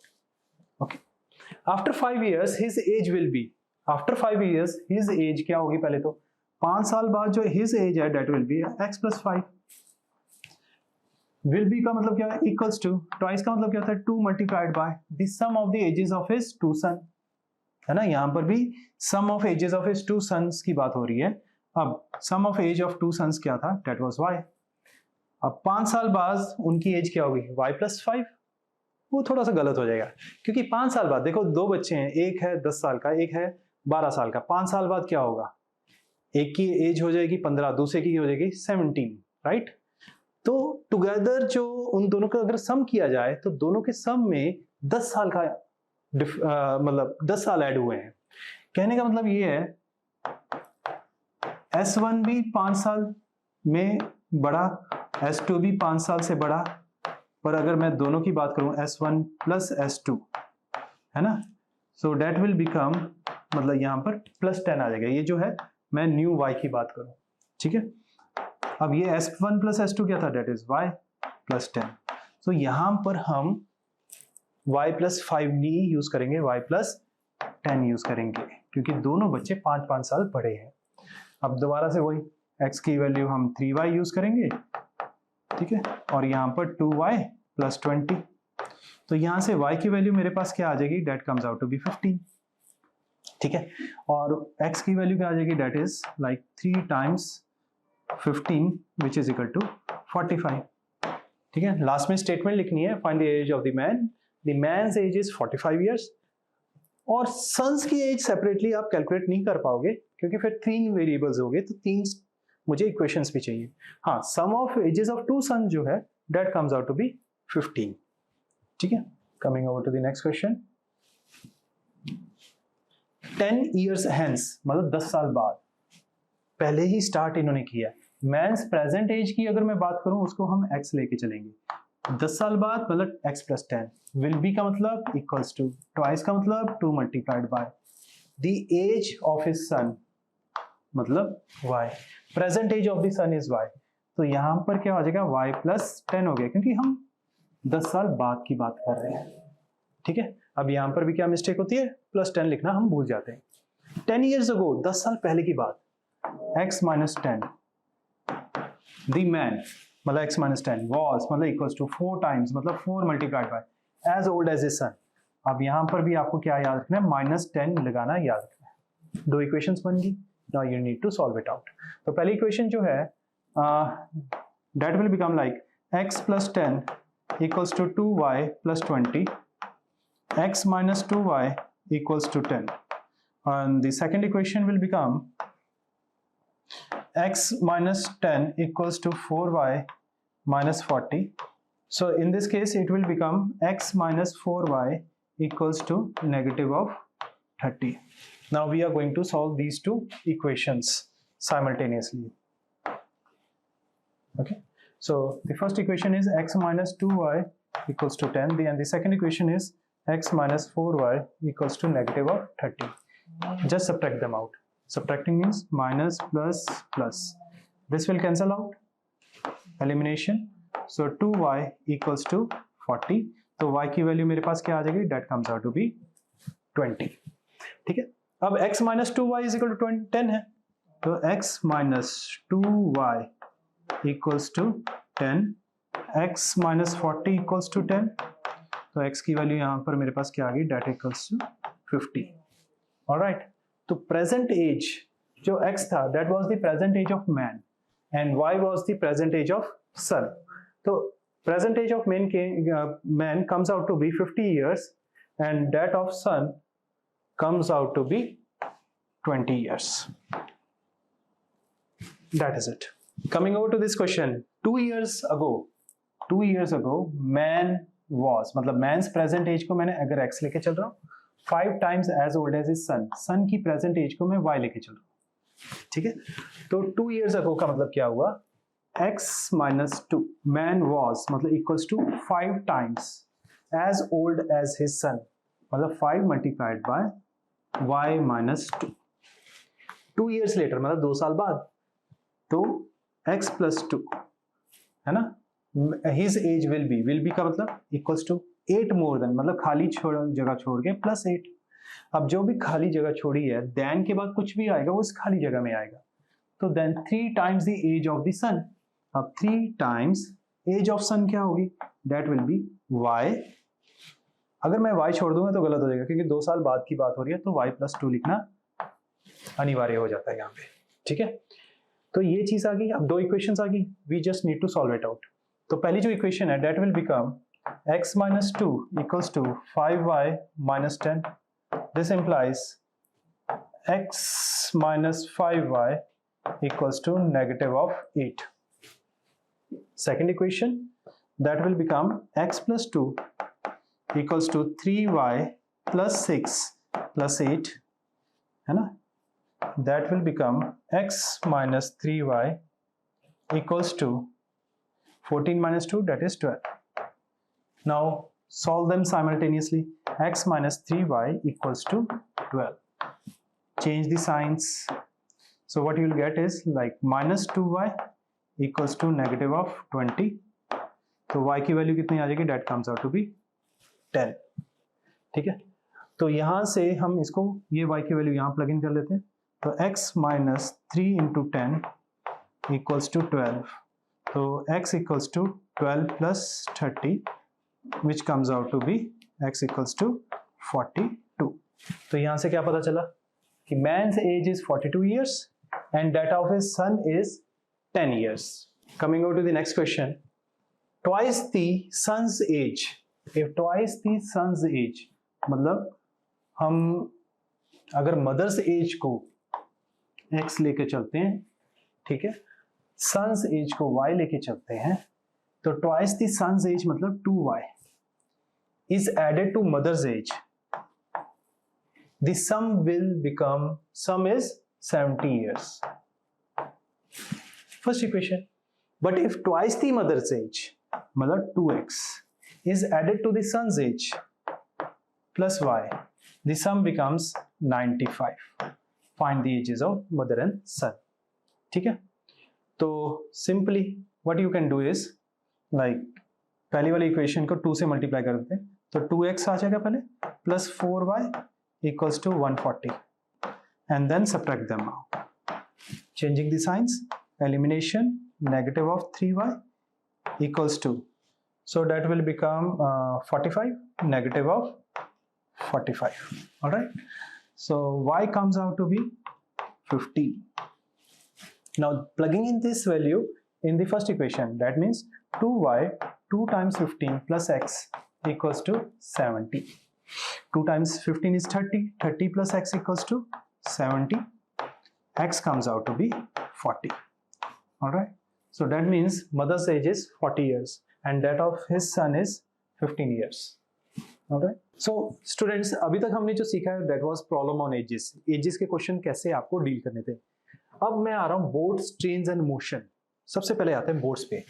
Speaker 1: Okay, after 5 years his age will be, after 5 years his age क्या होगी? पहले तो 5 साल बाद जो his age है that will be x plus 5. will be का मतलब क्या है? equals to, twice का मतलब क्या होता है? 2 multiplied by the sum of the ages of his 2 son, है ना, यहाँ पर भी sum of ages of his 2 sons की बात हो रही है। अब sum of age of 2 sons क्या था, दैट वाज y। अब 5 साल बाद उनकी एज क्या होगी, y + 5। वो थोड़ा सा गलत हो जाएगा, क्योंकि 5 साल बाद देखो 2 बच्चे हैं, एक है 10 साल का, एक है 12 साल का। 5 साल बाद क्या होगा, एक की एज हो जाएगी 15, दूसरे की हो जाएगी 17, राइट। तो टुगेदर जो उन दोनों का अगर सम किया जाए तो दोनों के सम में 10 साल का मतलब 10 साल ऐड हुए हैं। कहने का मतलब ये है S1 भी 5 साल में बड़ा, S2 भी 5 साल से बड़ा, पर अगर मैं दोनों की बात करूं S1 + S2, है ना, सो डेट विल बिकम, मतलब यहां पर +10 आ जाएगा। ये जो है मैं न्यू y की बात करूं, ठीक है। अब ये S1 + S2 क्या था, डेट इज y + 10। सो यहां पर हम y + 5 नहीं यूज करेंगे, y + 10 यूज करेंगे, क्योंकि दोनों बच्चे 5-5 साल बड़े हैं। अब दोबारा से वही x की वैल्यू हम 3y यूज करेंगे, ठीक है, और यहाँ पर 2y + 20। तो यहाँ से y की वैल्यू मेरे पास क्या आ जाएगी, that comes out to be 15, ठीक है। और x की वैल्यू क्या आ जाएगी, that is like 3 × 15 which is equal to 45, ठीक है। लास्ट में स्टेटमेंट लिखनी है, find the age of the man, the man's age is 45 years. और सन्स की एज सेपरेटली आप कैलकुलेट नहीं कर पाओगे, क्योंकि फिर 3 वेरिएबल्स हो गए, तो 3 मुझे इक्वेशंस भी चाहिए। हाँ, sum of ages of 2 sons जो है that comes out to be 15, ठीक है। Coming over to the next question. 10 years hence, मतलब 10 साल बाद, पहले ही स्टार्ट इन्होंने किया। मैंस प्रेजेंट एज की अगर मैं बात करूं, उसको हम x लेके चलेंगे। 10 साल बाद मतलब x + 10, विल बी का मतलब इक्वल्स टू, ट्वाइस का मतलब 2 × the age of his son, मतलब y, present age of the son is y। तो यहां पर क्या हो जाएगा, y + 10 हो गया, क्योंकि हम 10 साल बाद की बात कर रहे हैं, ठीक है। अब यहां पर भी क्या मिस्टेक होती है, +10 लिखना हम भूल जाते हैं। 10 ईयर्स अगो, 10 साल पहले की बात, x - 10, द मैन मतलब x - 10 was मतलब इक्वल्स टू 4 टाइम्स, मतलब 4 × age old age his son. अब यहां पर भी आपको क्या याद रखना है, -10 लगाना याद रखना है। 2 इक्वेशंस बन गई, now you need to solve it out. तो पहली इक्वेशन जो है that will become like x + 10 equals to 2y + 20, x - 2y equals to 10, and the second equation will become x - 10 equals to 4y - 40. So in this case it will become x - 4y equals to -30. Now we are going to solve these 2 equations simultaneously. Okay, so the first equation is x - 2y equals to 10, and the second equation is x - 4y equals to -30. Just subtract them out. Subtracting means minus plus plus. This will cancel out. Elimination. So 2y equals to 40. तो y की value मेरे पास क्या आ जाएगी, that comes out to be 20, ठीक है। अब x - 2y is equal to 10 है, तो x - 2y equals to 10, x - 40 equals to 10, तो x की वैल्यू यहाँ पर मेरे पास क्या आ गई, that equals to 50. Alright, तो प्रेजेंट एज जो x था that was the present age of man and y was the present age of son. तो present age of man comes out to be 50 years and that of son comes out to be 20 years. That is it. Coming over to this question, 2 years ago man was, मतलब man's present age को मैंने अगर x लेके चल रहा हूँ, 5 times as old as his son, सन की present as को मैं y लेके चल रहा हूँ, ठीक है। तो 2 years ago का मतलब क्या हुआ, x - 2, man was मतलब equals to 5 times as old as his son, मतलब 5 × y - 2. 2 years later मतलब 2 साल बाद, तो x + 2 है ना, his age will be का मतलब इक्वल्स टू 8 more than, मतलब खाली जगह छोड़ के +8। अब जो भी खाली जगह छोड़ी है, देन के बाद कुछ भी आएगा वो इस खाली जगह में आएगा, तो then 3 times the age of the sun। अब 3 times एज ऑफ सन क्या होगी, दैट विल बी y अगर मैं y छोड़ दूंगा तो गलत हो जाएगा, क्योंकि 2 साल बाद की बात हो रही है, तो y+2 लिखना अनिवार्य हो जाता है यहाँ पे। ठीक है, तो ये चीज आ गई। अब 2 इक्वेशंस आ गई, we just need to solve it out. तो पहली जो इक्वेशन है, that will become x minus 2 equals to 5y minus 10. This implies x minus 5y equals to negative of 8. Second equation, that will become x plus 2 equals to 3y plus 6 plus 8, है ना? That will become x minus 3y equals to 14 minus 2, that is 12. Now solve them simultaneously. X minus 3y equals to 12. Change the signs. So what you will get is like minus 2y equals to negative of 20. तो y की value कितनी आ जाएगी? That comes out to be 10. ठीक है, तो यहाँ से हम इसको, ये y की वैल्यू यहाँ प्लग इन कर लेते हैं। तो x minus 3 into 10 equals to 12. तो x equals to 12 plus 30, which comes out to be x equals to 42. तो यहाँ से क्या पता चला कि man's age is 42 years and that of his son is 10 years. Coming on to the next question, twice the son's age. If twice the son's age, मतलब हम अगर मदर्स एज को x लेके चलते हैं, ठीक है, सन्स एज को y लेके चलते हैं, तो twice the son's age मतलब 2y is added to mother's age. The sum will become, sum is 70 years. First equation. But if twice the mother's age, मतलब 2x, is added to the son's age plus y, the sum becomes 95. Find the ages of mother and son. ठीक है, तो simply what you can do is like पहली वाली equation को 2 से multiply कर देते हैं, तो 2x आ जाएगा पहले plus 4y equals to 140 and then subtract them out, changing the signs, elimination, negative of 3y equals to, so that will become 45 negative of 45. All right, so y comes out to be 15. Now plugging in this value in the first equation, that means 2y 2 times 15 plus x equals to 70. 2 times 15 is 30. 30 plus x equals to 70. X comes out to be 40. All right. So that means mother's age is 40 years and that of his son is 15 years. All right. So students, अभी तक हमने जो सीखा है that was problem on ages. Ages के question कैसे आपको deal करने थे। अब मैं आ रहा हूँ बोट्स, ट्रेन्स एंड मोशन। सबसे पहले आते हैं बोट्स पे।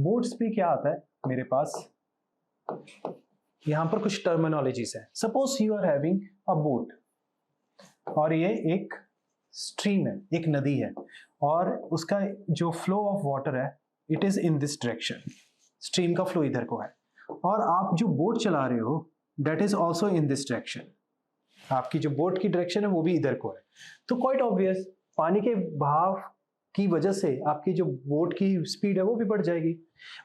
Speaker 1: बोट्स पे क्या आता है मेरे पास, यहां पर कुछ टर्मिनोलॉजीज है। Suppose you are having a boat और ये एक स्ट्रीम है, एक नदी है, और उसका जो फ्लो ऑफ वाटर है it is in this direction, stream का फ्लो इधर को है, और आप जो बोट चला रहे हो that is also in this direction, आपकी जो बोट की डायरेक्शन है वो भी इधर को है। तो क्वाइट ऑब्वियस पानी के बहाव की वजह से आपकी जो बोट की स्पीड है वो भी बढ़ जाएगी।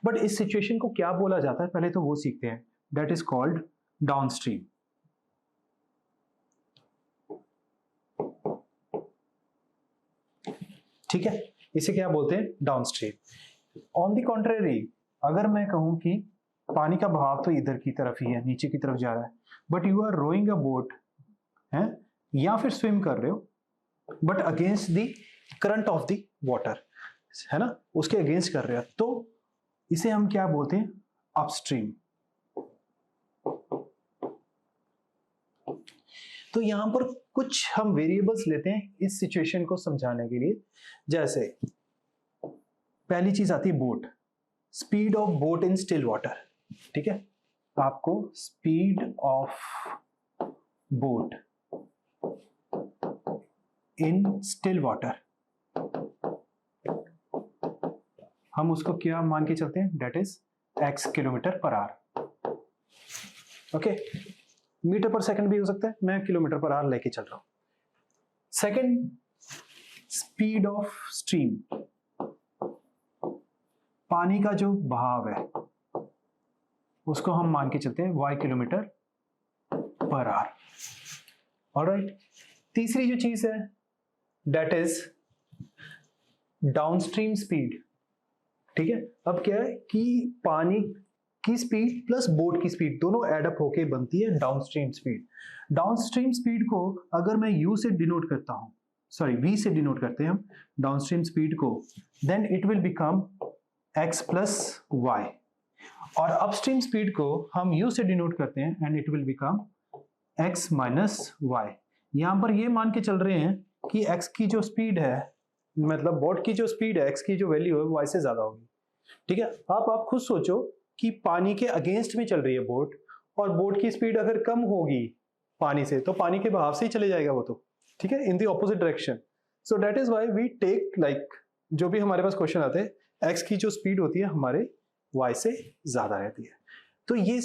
Speaker 1: बट इस सिचुएशन को क्या बोला जाता है पहले तो वो सीखते हैं, दैट इज कॉल्ड डाउनस्ट्रीम। ठीक है, इसे क्या बोलते हैं, डाउनस्ट्रीम। ऑन द कॉन्ट्रेरी, अगर मैं कहूं कि पानी का बहाव तो इधर की तरफ ही है, नीचे की तरफ जा रहा है, but you are rowing a boat है, या फिर स्विम कर रहे हो but against the current of the water, है ना, उसके अगेंस्ट कर रहे हो, तो इसे हम क्या बोलते हैं, अपस्ट्रीम। तो यहां पर कुछ हम वेरिएबल्स लेते हैं इस सिचुएशन को समझाने के लिए। जैसे पहली चीज आती है boat, speed of boat in still water. ठीक है, आपको speed of boat in still water, हम उसको क्या मान के चलते हैं, that is x kilometre per hour. Okay, metre per second भी हो सकता है, मैं किलोमीटर पर आवर लेके चल रहा हूं। सेकंड, स्पीड ऑफ स्ट्रीम, पानी का जो बहाव है उसको हम मान के चलते हैं y kilometre per hour. Alright, तीसरी जो चीज है दैट इज डाउनस्ट्रीम स्पीड। ठीक है, अब क्या है कि पानी की स्पीड प्लस बोट की स्पीड दोनों एडअप होके बनती है डाउनस्ट्रीम स्पीड। डाउनस्ट्रीम स्पीड को अगर मैं यू से डिनोट करता हूं, सॉरी वी से डिनोट करते हैं हम डाउनस्ट्रीम स्पीड को, then it will become x plus y. और अपस्ट्रीम स्पीड को हम यू से डिनोट करते हैं and it will become x minus y. यहां पर ये मान के चल रहे हैं कि एक्स की जो स्पीड है, मतलब बोट की जो स्पीड है, एक्स की जो वैल्यू है वाई से ज्यादा होगी। ठीक है, आप खुद सोचो कि पानी के अगेंस्ट में चल रही है बोट, और बोट की स्पीड अगर कम होगी पानी से तो पानी के बहाव से ही चले जाएगा वो तो, ठीक है, in the opposite direction. So that is why we take like जो भी हमारे पास क्वेश्चन आते हैं एक्स की जो स्पीड होती है हमारे वाई से ज्यादा रहती है। तो ये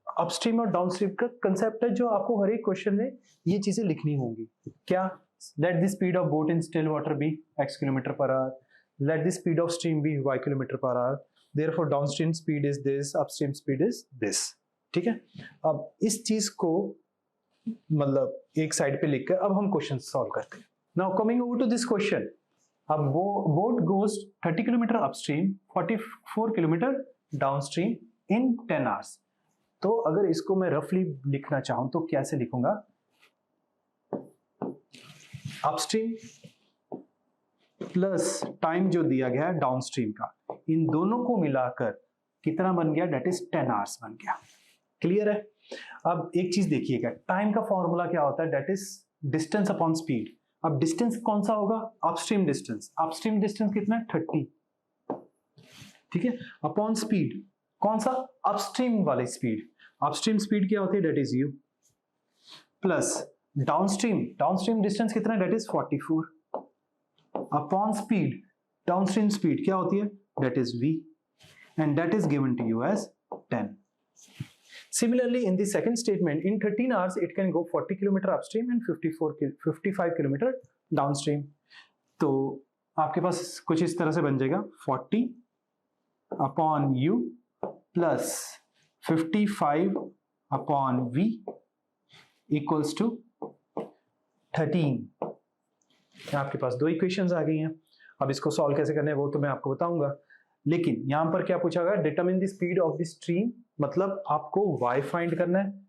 Speaker 1: अपस्ट्रीम और डाउनस्ट्रीम का कंसेप्ट है जो आपको हर एक क्वेश्चन में ये चीजें लिखनी होंगी। क्या? Let the speed of boat in still water be x kilometre per hour, let the speed of stream be y kilometre per hour, therefore downstream speed is this, upstream speed is this. ठीक है, अब इस चीज को मतलब एक side पे लिखकर अब हम क्वेश्चन सॉल्व करते हैं। Now coming over to this question, अब boat goes 30 kilometre upstream, 44 kilometre downstream in 10 hours. तो अगर इसको मैं रफली लिखना चाहूं तो कैसे लिखूंगा? अपस्ट्रीम प्लस टाइम जो दिया गया है डाउनस्ट्रीम का, इन दोनों को मिलाकर कितना बन गया? दैट इज 10 आवर्स बन गया। क्लियर है? अब एक चीज देखिएगा, टाइम का फॉर्मूला क्या होता है? That is distance upon speed. अब डिस्टेंस कौन सा होगा? Upstream distance. अपस्ट्रीम डिस्टेंस कितना है? 30। ठीक है, अपॉन स्पीड कौन सा? अपस्ट्रीम वाली स्पीड। अपस्ट्रीम स्पीड क्या होती है? That is you plus downstream distance कितना है? That is 44 upon speed. Downstream speed क्या होती है? That is v and that is given to you as 10. Similarly, in the second statement, in 13 hours it can go 40 kilometer upstream and 55 kilometer downstream. तो आपके पास कुछ इस तरह से बन जाएगा 40 upon u plus 55 upon v equals to 13। आपके पास दो इक्वेशंस आ गई हैं। अब इसको सॉल्व कैसे करना है वो तो मैं आपको बताऊंगा, लेकिन यहां पर क्या पूछा गया? Determine the speed of the stream, मतलब आपको y फाइंड करना है,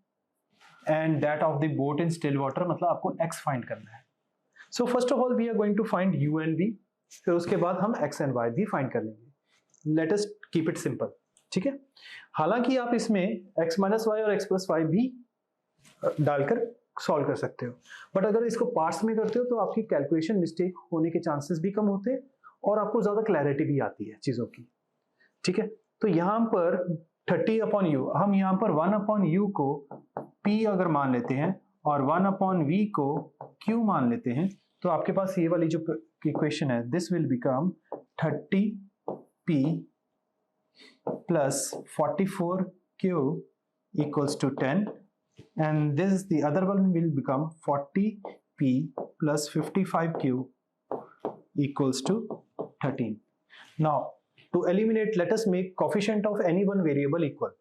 Speaker 1: and that of the boat in still water, मतलब आपको x फाइंड करना है। So first of all we are going to find u and v, फिर उसके बाद हम x एंड y भी फाइंड कर लेंगे। Let us keep it simple. ठीक है, हालांकि आप इसमें x माइनस वाई और x प्लस वाई भी डालकर सॉल्व कर सकते हो, बट अगर इसको पार्ट्स में करते हो तो आपकी कैलकुलेशन मिस्टेक होने के चांसेस भी कम होते हैं और आपको ज्यादा क्लैरिटी भी आती है चीजों की। ठीक है, तो यहां पर 30 अपॉन यू, हम यहां पर 1 अपॉन यू को p अगर मान लेते हैं और 1 अपॉन v को q मान लेते हैं, तो आपके पास ये वाली जो इक्वेशन है this will become 30p plus 44q equals to 10, and this the other one will become 40p plus 55q equals to 13. Now to eliminate, let us make coefficient of any one variable equal.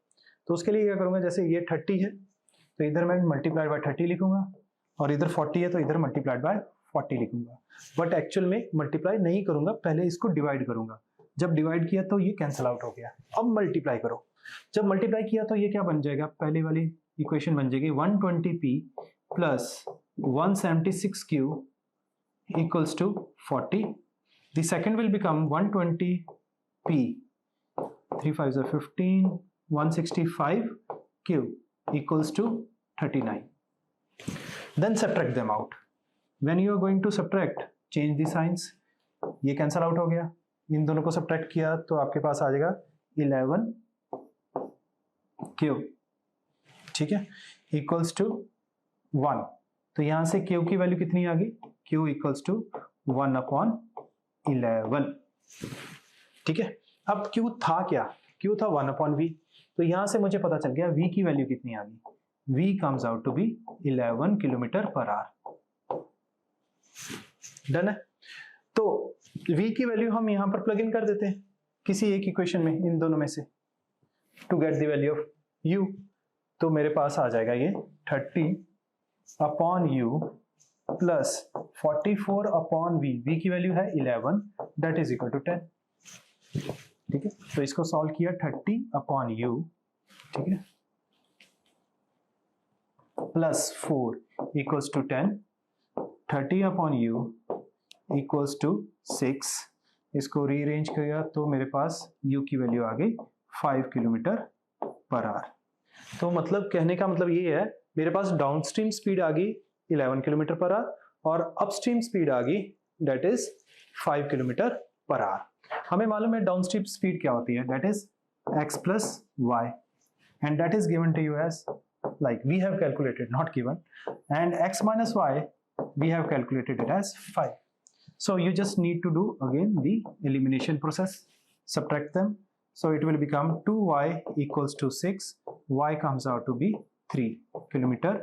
Speaker 1: तो उसके लिए क्या करूंगा? जैसे ये 30 है तो इधर मैं मल्टीप्लाइड बाय 30 लिखूंगा, और इधर 40 है तो इधर मल्टीप्लाइड बाय 40 लिखूंगा, बट एक्चुअल में मल्टीप्लाई नहीं करूंगा, पहले इसको डिवाइड करूंगा। जब डिवाइड किया तो ये कैंसिल आउट हो गया। अब मल्टीप्लाई करो, जब मल्टीप्लाई किया तो ये क्या बन जाएगा? पहले वाली इक्वेशन बन जाएगी 120p plus 176q equals to 40. The second will become 120p, 3 5s are 15, 165q equals to 39. Then subtract them out. When you are going to subtract, change the signs. ये कैंसल आउट हो गया, इन दोनों को subtract किया तो आपके पास आ जाएगा 11q, ठीक है, इक्वल्स टू 1। तो यहां से q की वैल्यू कितनी आ गई? q equals to 1 upon 11। ठीक है, अब q था क्या? q था 1 अपॉन v, तो यहां से मुझे पता चल गया v की वैल्यू कितनी आ गई? v comes out to be 11 kilometre per hour. Done है, तो v की वैल्यू हम यहां पर प्लग इन कर देते हैं किसी एक इक्वेशन में, इन दोनों में से, to get the value of u। तो मेरे पास आ जाएगा ये 30 upon u plus 44 upon v की वैल्यू है 11, दैट इज इक्वल टू 10। ठीक है, तो इसको सॉल्व किया 30 अपॉन u, ठीक है, plus 4 equals to 10, 30 upon u equals to 6, इसको रीअरेंज किया तो मेरे पास u की वैल्यू आ गई 5 किलोमीटर पर आवर। तो मतलब कहने का मतलब ये है, मेरे पास डाउनस्ट्रीम स्पीड आ गई 11 किलोमीटर पर आवर और अपस्ट्रीम स्पीड आ गई that is 5 kilometre per our. हमें मालूम है डाउनस्ट्रीम स्पीड क्या होती है, that is x plus y and that is given to you as, like we have calculated, not given, and x minus y we have calculated it as 5. So you just need to do again the elimination process, subtract them. So it will become 2y equals to 6, y comes out to be 3 kilometer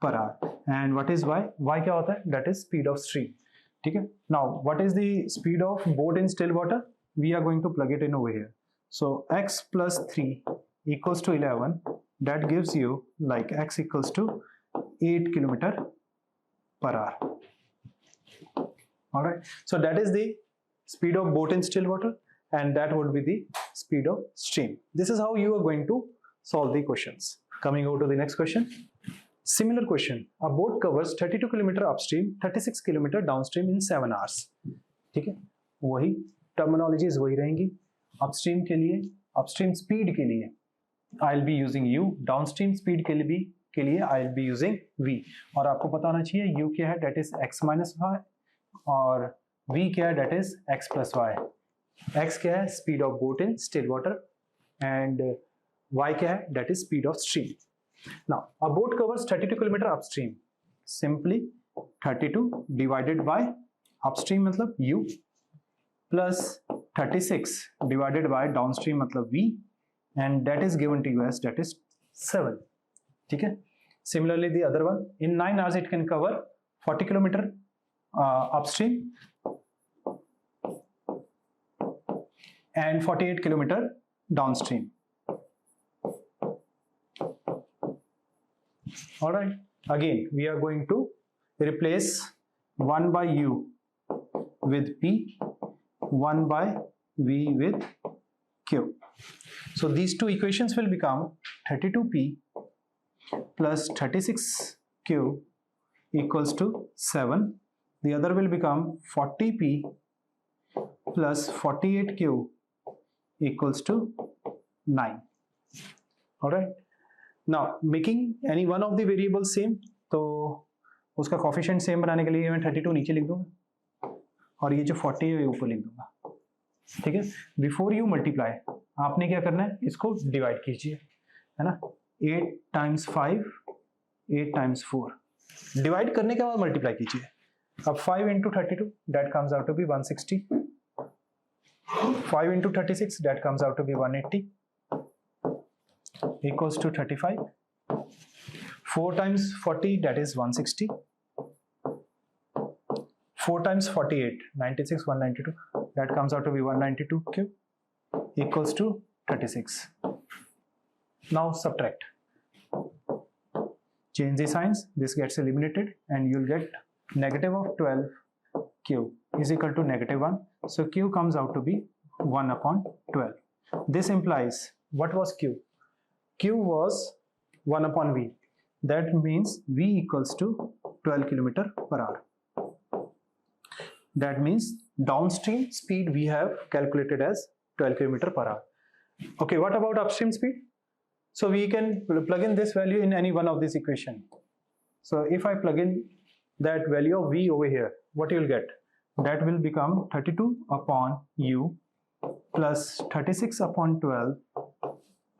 Speaker 1: per hour. And what is y? Y क्या होता है? That is speed of stream. ठीक है? Now what is the speed of boat in still water? We are going to plug it in over here. So x plus 3 equals to 11. That gives you like x equals to 8 kilometer per hour. All right. So that is the speed of boat in still water, and that would be the speed of stream. This is how you are going to solve the questions. Coming over to the next question. Similar question. A boat covers 32 km upstream, 36 km downstream in 7 hours. ठीक है, वही terminologies वही रहेंगी। Upstream के लिए, upstream speed के लिए I'll be using u, downstream speed के लिए I'll be using v। और आपको पता होना चाहिए u क्या है, that is x minus y, और v क्या है, that is x plus y। x क्या है, speed of boat in still water, and y क्या है, that is speed of stream. Now a boat covers 32 km upstream, simply 32 divided by upstream मतलब u plus 36 divided by downstream मतलब v, and that is given to you as that is 7. ठीक है, similarly the other one, in 9 hours it can cover 40 km upstream and 48 km downstream. All right, again we are going to replace 1 by u with p, 1 by v with q. So these two equations will become 32p plus 36q equals to 7. The other will become 40p plus 48q equals to 9. All right. Now making any one of the variables same, तो उसका coefficient same बनाने के लिए मैं 32 नीचे लिख दूंगा और ये जो 40 है ऊपर लिख दूंगा। ठीक है, बिफोर यू मल्टीप्लाई आपने क्या करना है, इसको डिवाइड कीजिए, है ना, 8 times 5, 8 times 4, डिवाइड करने के बाद मल्टीप्लाई कीजिए। अब 5 into 32 that comes out to be 160, 5 into 36 that comes out to be 180 equals to 35, 4 times 40 that is 160, 4 times 48 96, 192 that comes out to be 192 cube equals to 36. Now subtract, change the signs, this gets eliminated and you'll get negative of 12 q is equal to negative 1. So q comes out to be 1 upon 12. This implies, what was q? Q was 1 upon v. That means v equals to 12 km per hour. That means downstream speed we have calculated as 12 km per hour. Okay, what about upstream speed? So we can plug in this value in any one of these equation. So if I plug in that value of v over here, what you will get? That will become 32 upon u plus 36 upon 12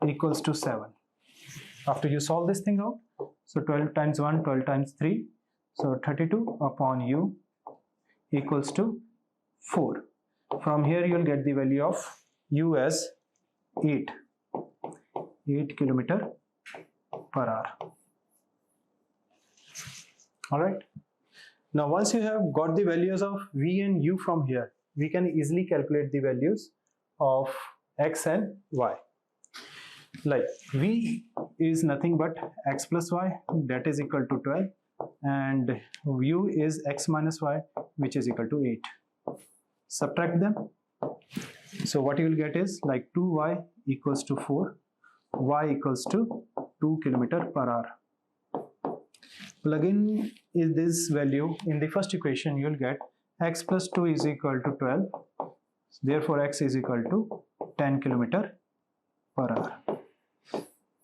Speaker 1: equals to 7. After you solve this thing out, so 12 times 1, 12 times 3, so 32 upon u equals to 4. From here you will get the value of u as 8 km per hour. All right. Now once you have got the values of v and u from here, we can easily calculate the values of x and y. like v is nothing but x plus y, that is equal to 12, and u is x minus y, which is equal to 8. Subtract them. So what you will get is like 2y equals to 4, y equals to 2 kilometer per hour. Plug in this value in the first equation, you will get x plus 2 is equal to 12. Therefore, x is equal to 10 kilometer per hour.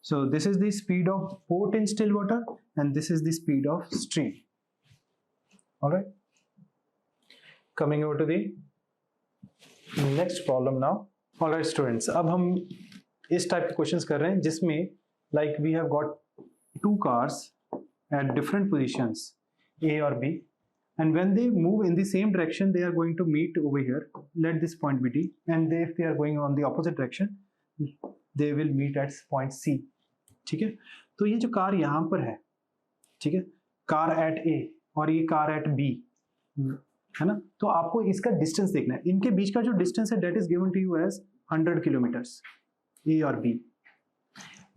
Speaker 1: So this is the speed of boat in still water, and this is the speed of stream. All right. Coming over to the next problem now. All right, students. अब हम इस type के questions कर रहे हैं जिसमें like we have got two cars at different positions A or B, and when they move in the same direction they are going to meet over here. Let this point be D, and if they are going on the opposite direction they will meet at point C. ठीक है, तो ये जो car यहाँ पर है, ठीक है, कार एट A और ये कार एट B है ना, तो आपको इसका डिस्टेंस देखना है. इनके बीच का जो डिस्टेंस है that is given to you as 100 kilometres, A और B.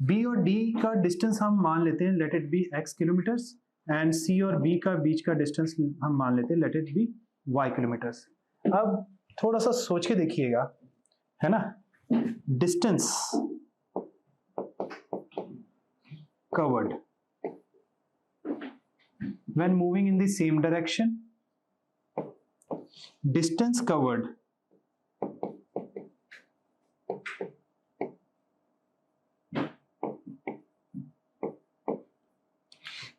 Speaker 1: B और D का डिस्टेंस हम मान लेते हैं let it be x kilometres, and C और B का बीच का डिस्टेंस हम मान लेते हैं let it be y kilometres. अब थोड़ा सा सोच के देखिएगा, है ना, distance covered when moving in the same direction, distance covered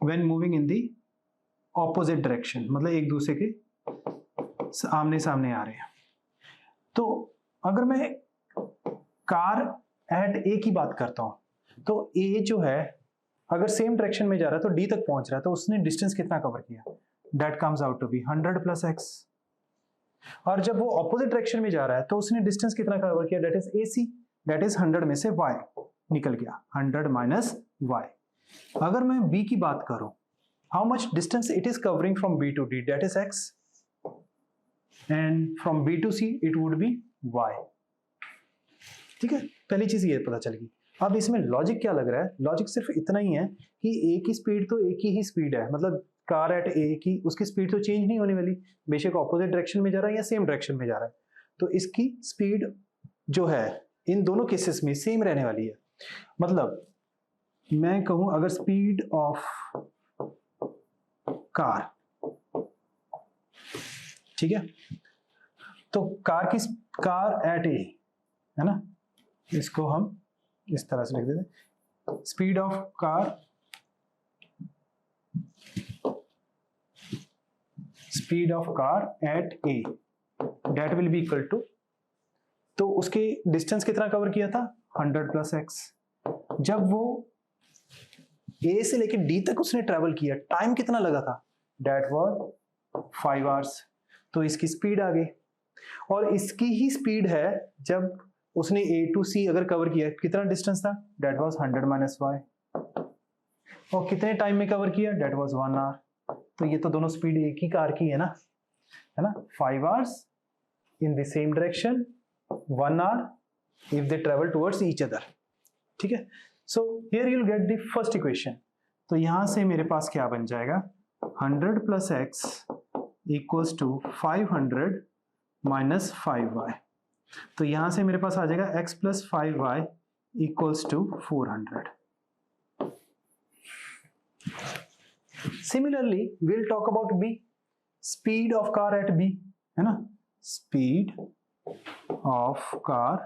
Speaker 1: when moving in the opposite direction, मतलब एक दूसरे के आमने सामने आ रहे हैं. तो अगर मैं कार एट ए की बात करता हूं तो ए जो है अगर सेम डायरेक्शन में जा रहा है तो डी तक पहुंच रहा है, तो उसने डिस्टेंस कितना कवर किया, that comes out to be 100 plus x. और जब वो ऑपोजिट डायरेक्शन में जा रहा है तो उसने डिस्टेंस कितना कवर किया, that is A C, that is 100 में से y निकल गया, 100 माइनस y. अगर मैं B की बात करूं, how much distance it is covering from B to D, that is x, and from B to C it would be y. ठीक है, पहली चीज ये पता चलेगी. अब इसमें लॉजिक क्या लग रहा है, लॉजिक सिर्फ इतना ही है कि A की स्पीड तो एक ही स्पीड है, मतलब कार एट A की उसकी स्पीड तो चेंज नहीं होने वाली, बेशक ऑपोजिट डायरेक्शन में जा रहा है या सेम डायरेक्शन में जा रहा है, तो इसकी स्पीड जो है इन दोनों केसेस में सेम रहने वाली है. मतलब मैं कहूं अगर स्पीड ऑफ कार, ठीक है, तो कार एट ए है ना, इसको हम इस तरह से लिख देते हैं, speed of car at A that will be equal to, तो उसके डिस्टेंस कितना कवर किया था, 100 प्लस एक्स. जब वो ए से लेके डी तक उसने ट्रेवल किया, टाइम कितना लगा था, दैट वाज 5 आवर्स. तो इसकी स्पीड आ गई, और इसकी ही स्पीड है जब उसने ए टू सी अगर कवर किया, कितना डिस्टेंस था, दैट वाज 100 माइनस वाई. और कितने टाइम में कवर किया, दैट वाज 1 आवर. तो ये तो दोनों स्पीड एक ही कार की है ना, 5 hours in the same direction, 1 hour if they travel towards each other. ठीक है, so here you will get the first equation. तो यहां से मेरे पास क्या बन जाएगा, 100 plus x equals to 500 minus 5y. तो यहां से मेरे पास आ जाएगा x plus 5y equals to 400. Similarly will talk about b, speed of car at b, है ना, speed of car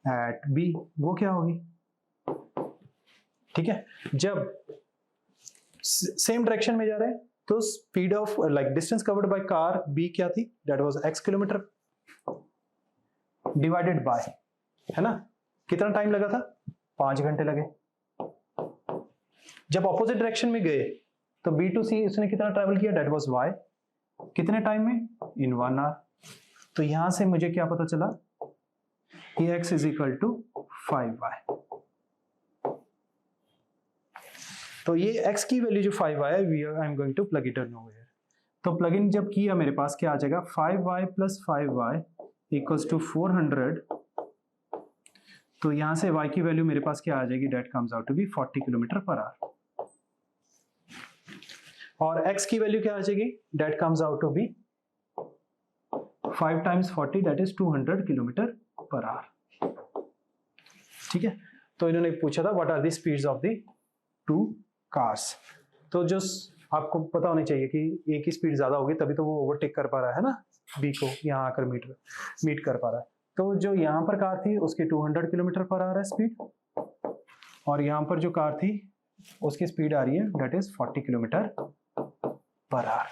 Speaker 1: at b वो क्या होगी, ठीक है, जब सेम डायरेक्शन में जा रहे हैं तो speed of like distance covered by car b क्या थी, that was x kilometre divided by, है ना, कितना टाइम लगा था, 5 घंटे लगे. जब ऑपोजिट डायरेक्शन में गए तो b टू c उसने कितना ट्रैवल किया, दैट वाज y, कितने टाइम में, इन 1 आवर. तो यहां से मुझे क्या पता चला कि x is equal to 5y. तो ये x की वैल्यू जो 5y है, I am going to plug it in over here. तो प्लग इन जब किया मेरे पास क्या आ जाएगा, 5y plus 5y equals to 400. तो यहाँ से y की वैल्यू मेरे पास क्या आ जाएगी, that comes out to be 40 kilometre per hour. और x की वैल्यू क्या आ जाएगी, that comes out to be 5 times 40 that is 200 kilometre per hour. ठीक है, तो इन्होंने पूछा था what are the speeds of the two cars. तो जो आपको पता होनी चाहिए कि ए की स्पीड ज्यादा होगी तभी तो वो ओवरटेक कर पा रहा है ना बी को, यहाँ आकर मीट कर पा रहा है। तो जो यहाँ पर कार थी उसकी 200 किलोमीटर पर आवर है स्पीड, और यहाँ पर जो कार थी उसकी स्पीड आ रही है that is 40 kilometre per hour.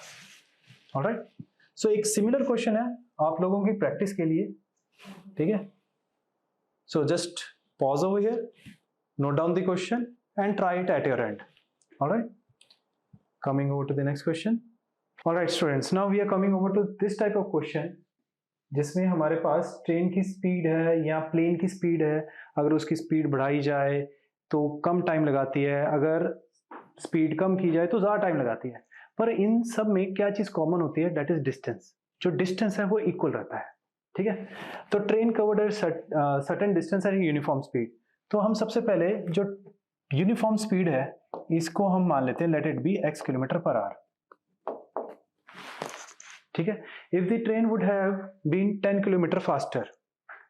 Speaker 1: Alright, so एक सिमिलर क्वेश्चन है आप लोगों की प्रैक्टिस के लिए। ठीक है, so just pause over here, note down the question and try it at your and. Alright, coming over to the next question. All right students, now we are coming over to this type of question जिसमें हमारे पास train की speed है या plane की speed है, अगर उसकी speed बढ़ाई जाए तो कम टाइम लगाती है, अगर स्पीड कम की जाए तो ज़्यादा टाइम लगाती है। पर इन सब में क्या चीज़ कॉमन होती है, दैट इज डिस्टेंस। जो डिस्टेंस है वो इक्वल रहता है। ठीक है, तो train covered certain distance eight uniform speed. तो हम सबसे पहले जो यूनिफॉर्म स्पीड है इसको हम मान लेते हैं let it be x kilometre per hour. ठीक है, if the train would have been 10 kilometre faster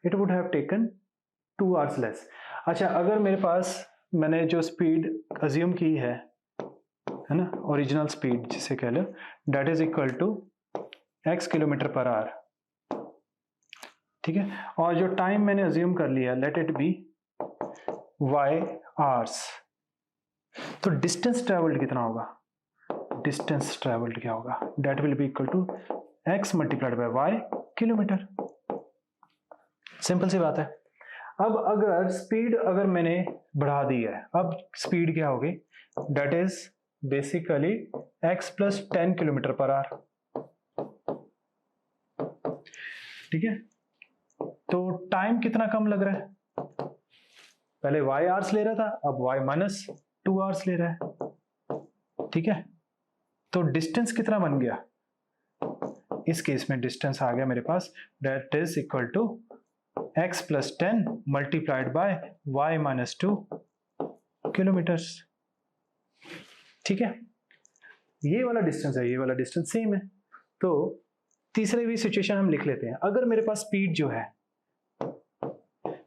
Speaker 1: it would have taken 2 hours less. अच्छा, अगर मेरे पास मैंने जो स्पीड अज्यूम की है ना, ओरिजिनल स्पीड जिसे कह लो, that is equal to x kilometre per hour. ठीक है, और जो टाइम मैंने अज्यूम कर लिया let it be y hours. तो डिस्टेंस ट्रेवल्ड कितना होगा, डिस्टेंस ट्रेवल्ड क्या होगा, that will be equal to x multiplied by y kilometre. Simple सी बात है। अब अगर स्पीड अगर मैंने बढ़ा दी है, अब स्पीड क्या होगी, that is basically x plus 10 kilometre per hour. ठीक है, तो टाइम कितना कम लग रहा है, पहले y आवर्स ले रहा था अब y माइनस 2 आवर्स ले रहा है। ठीक है, तो डिस्टेंस कितना बन गया, इस केस में डिस्टेंस आ गया मेरे पास that is equal to x plus 10 multiplied by y minus 2 kilometres. ठीक है, ये वाला डिस्टेंस है, ये वाला डिस्टेंस सेम है। तो तीसरे भी सिचुएशन हम लिख लेते हैं। अगर मेरे पास स्पीड जो है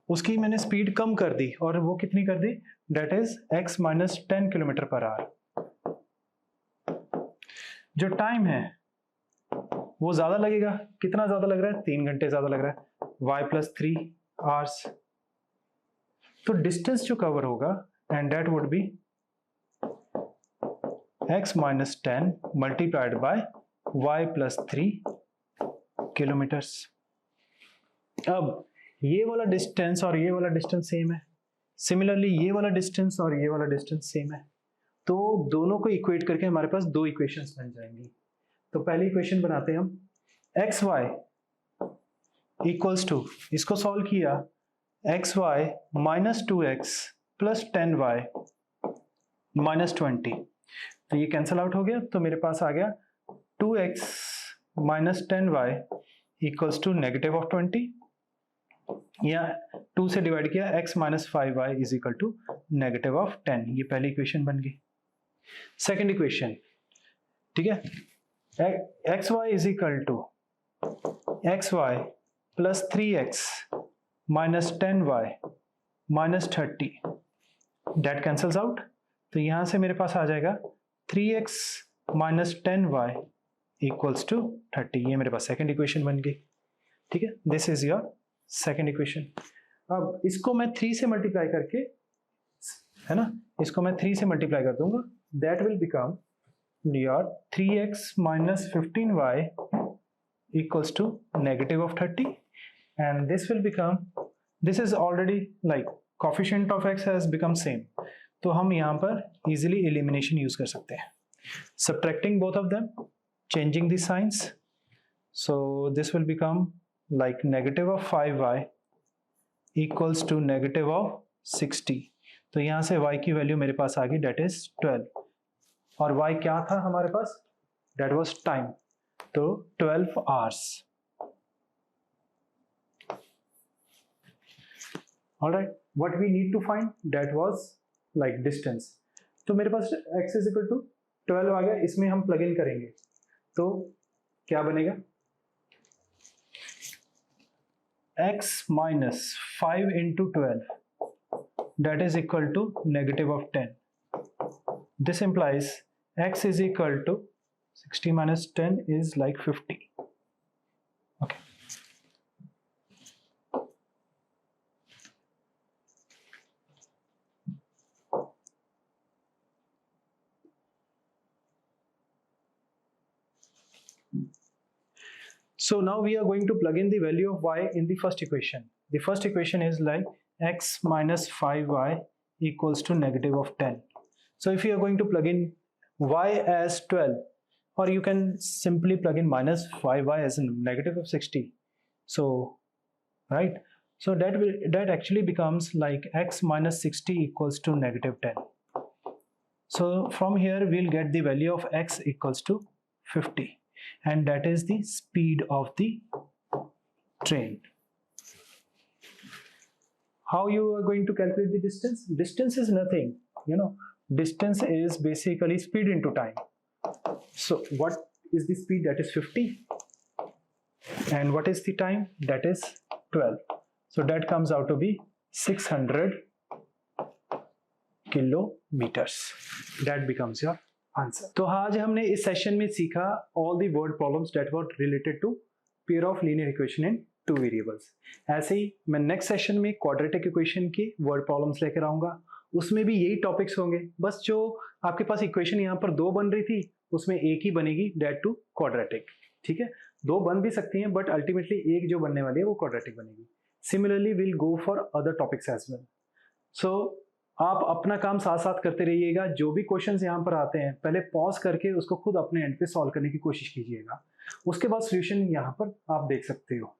Speaker 1: उसकी मैंने स्पीड कम कर दी, और वो कितनी कर दी, that is x minus 10 kilometre per hour. जो टाइम है वो ज्यादा लगेगा, कितना ज्यादा लग रहा है, 3 घंटे ज्यादा लग रहा है, y प्लस 3 आवर्स। तो डिस्टेंस जो कवर होगा and that would be x minus 10 multiplied by y plus 3 kilometres. अब ये वाला डिस्टेंस और ये वाला डिस्टेंस सेम है, सिमिलरली ये वाला डिस्टेंस और ये वाला डिस्टेंस सेम है, तो दोनों को इक्वेट करके हमारे पास दो इक्वेशंस बन जाएंगी। तो पहली इक्वेशन बनाते हैं हम, एक्स वाई इक्वल्स टू, इसको सॉल्व किया, x y minus 2x plus 10y minus 20, तो ये कैंसल आउट हो गया, तो मेरे पास आ गया 2x minus 10y equals to negative of 20, या 2 से डिवाइड किया, x minus 5y is equal to negative of 10। ये पहली इक्वेशन बन गई। सेकेंड इक्वेशन, ठीक है, x y is equal to x y plus 3x minus 10y minus 30, that cancels out, तो यहां से मेरे पास आ जाएगा 3x minus 10y equals to 30। ये मेरे पास सेकेंड इक्वेशन बन गई। ठीक है, this is your second equation. अब इसको मैं 3 से मल्टीप्लाई करके, है ना, इसको मैं 3 से मल्टीप्लाई कर दूंगा, that will become your 3x minus 15y equals to negative of 30, and this will become, this is already like coefficient of x has become same, तो हम यहाँ पर easily elimination use कर सकते हैं, subtracting both of them, changing the signs, so this will become like negative of 5y equals to negative of 60, तो यहाँ से y की वैल्यू मेरे पास आ गई that is 12, और y क्या था हमारे पास, that was time, तो 12 hours. Alright, what we need to find that was like distance. तो मेरे पास x इज इक्वल टू 12 आ गया, इसमें हम प्लग इन करेंगे तो क्या बनेगा, x minus 5 into 12 that is equal to negative of 10. This implies x is equal to 60 minus 10 is like 50. Okay. So now we are going to plug in the value of y in the first equation. The first equation is like x minus 5y equals to negative of 10. So if you are going to plug in y as 12, or you can simply plug in minus 5y as a negative of 60. So, right? So that actually becomes like x minus 60 equals to negative 10. So from here we'll get the value of x equals to 50, and that is the speed of the train. How you are going to calculate the distance? Distance is nothing, distance is basically speed into time. So what is the speed? That is 50. And what is the time? That is 12. So that comes out to be 600 kilometers. That becomes your answer. तो आज हमने इस session में सीखा all the word problems that were related to pair of linear equation in two variables. ऐसे ही मैं next session में quadratic equation की वर्ड प्रॉब्लम्स लेकर आऊंगा, उसमें भी यही टॉपिक्स होंगे, बस जो आपके पास इक्वेशन यहाँ पर दो बन रही थी उसमें एक ही बनेगी, डेट टू क्वाड्रेटिक. ठीक है, दो बन भी सकती हैं बट अल्टीमेटली एक जो बनने वाली है वो क्वाड्रेटिक बनेगी. Similarly will go for other topics as well. So आप अपना काम साथ साथ करते रहिएगा. जो भी क्वेश्चंस यहाँ पर आते हैं पहले पॉज करके उसको खुद अपने एंड पे सॉल्व करने की कोशिश कीजिएगा, उसके बाद सॉल्यूशन यहाँ पर आप देख सकते हो.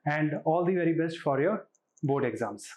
Speaker 1: And all the very best for your board exams.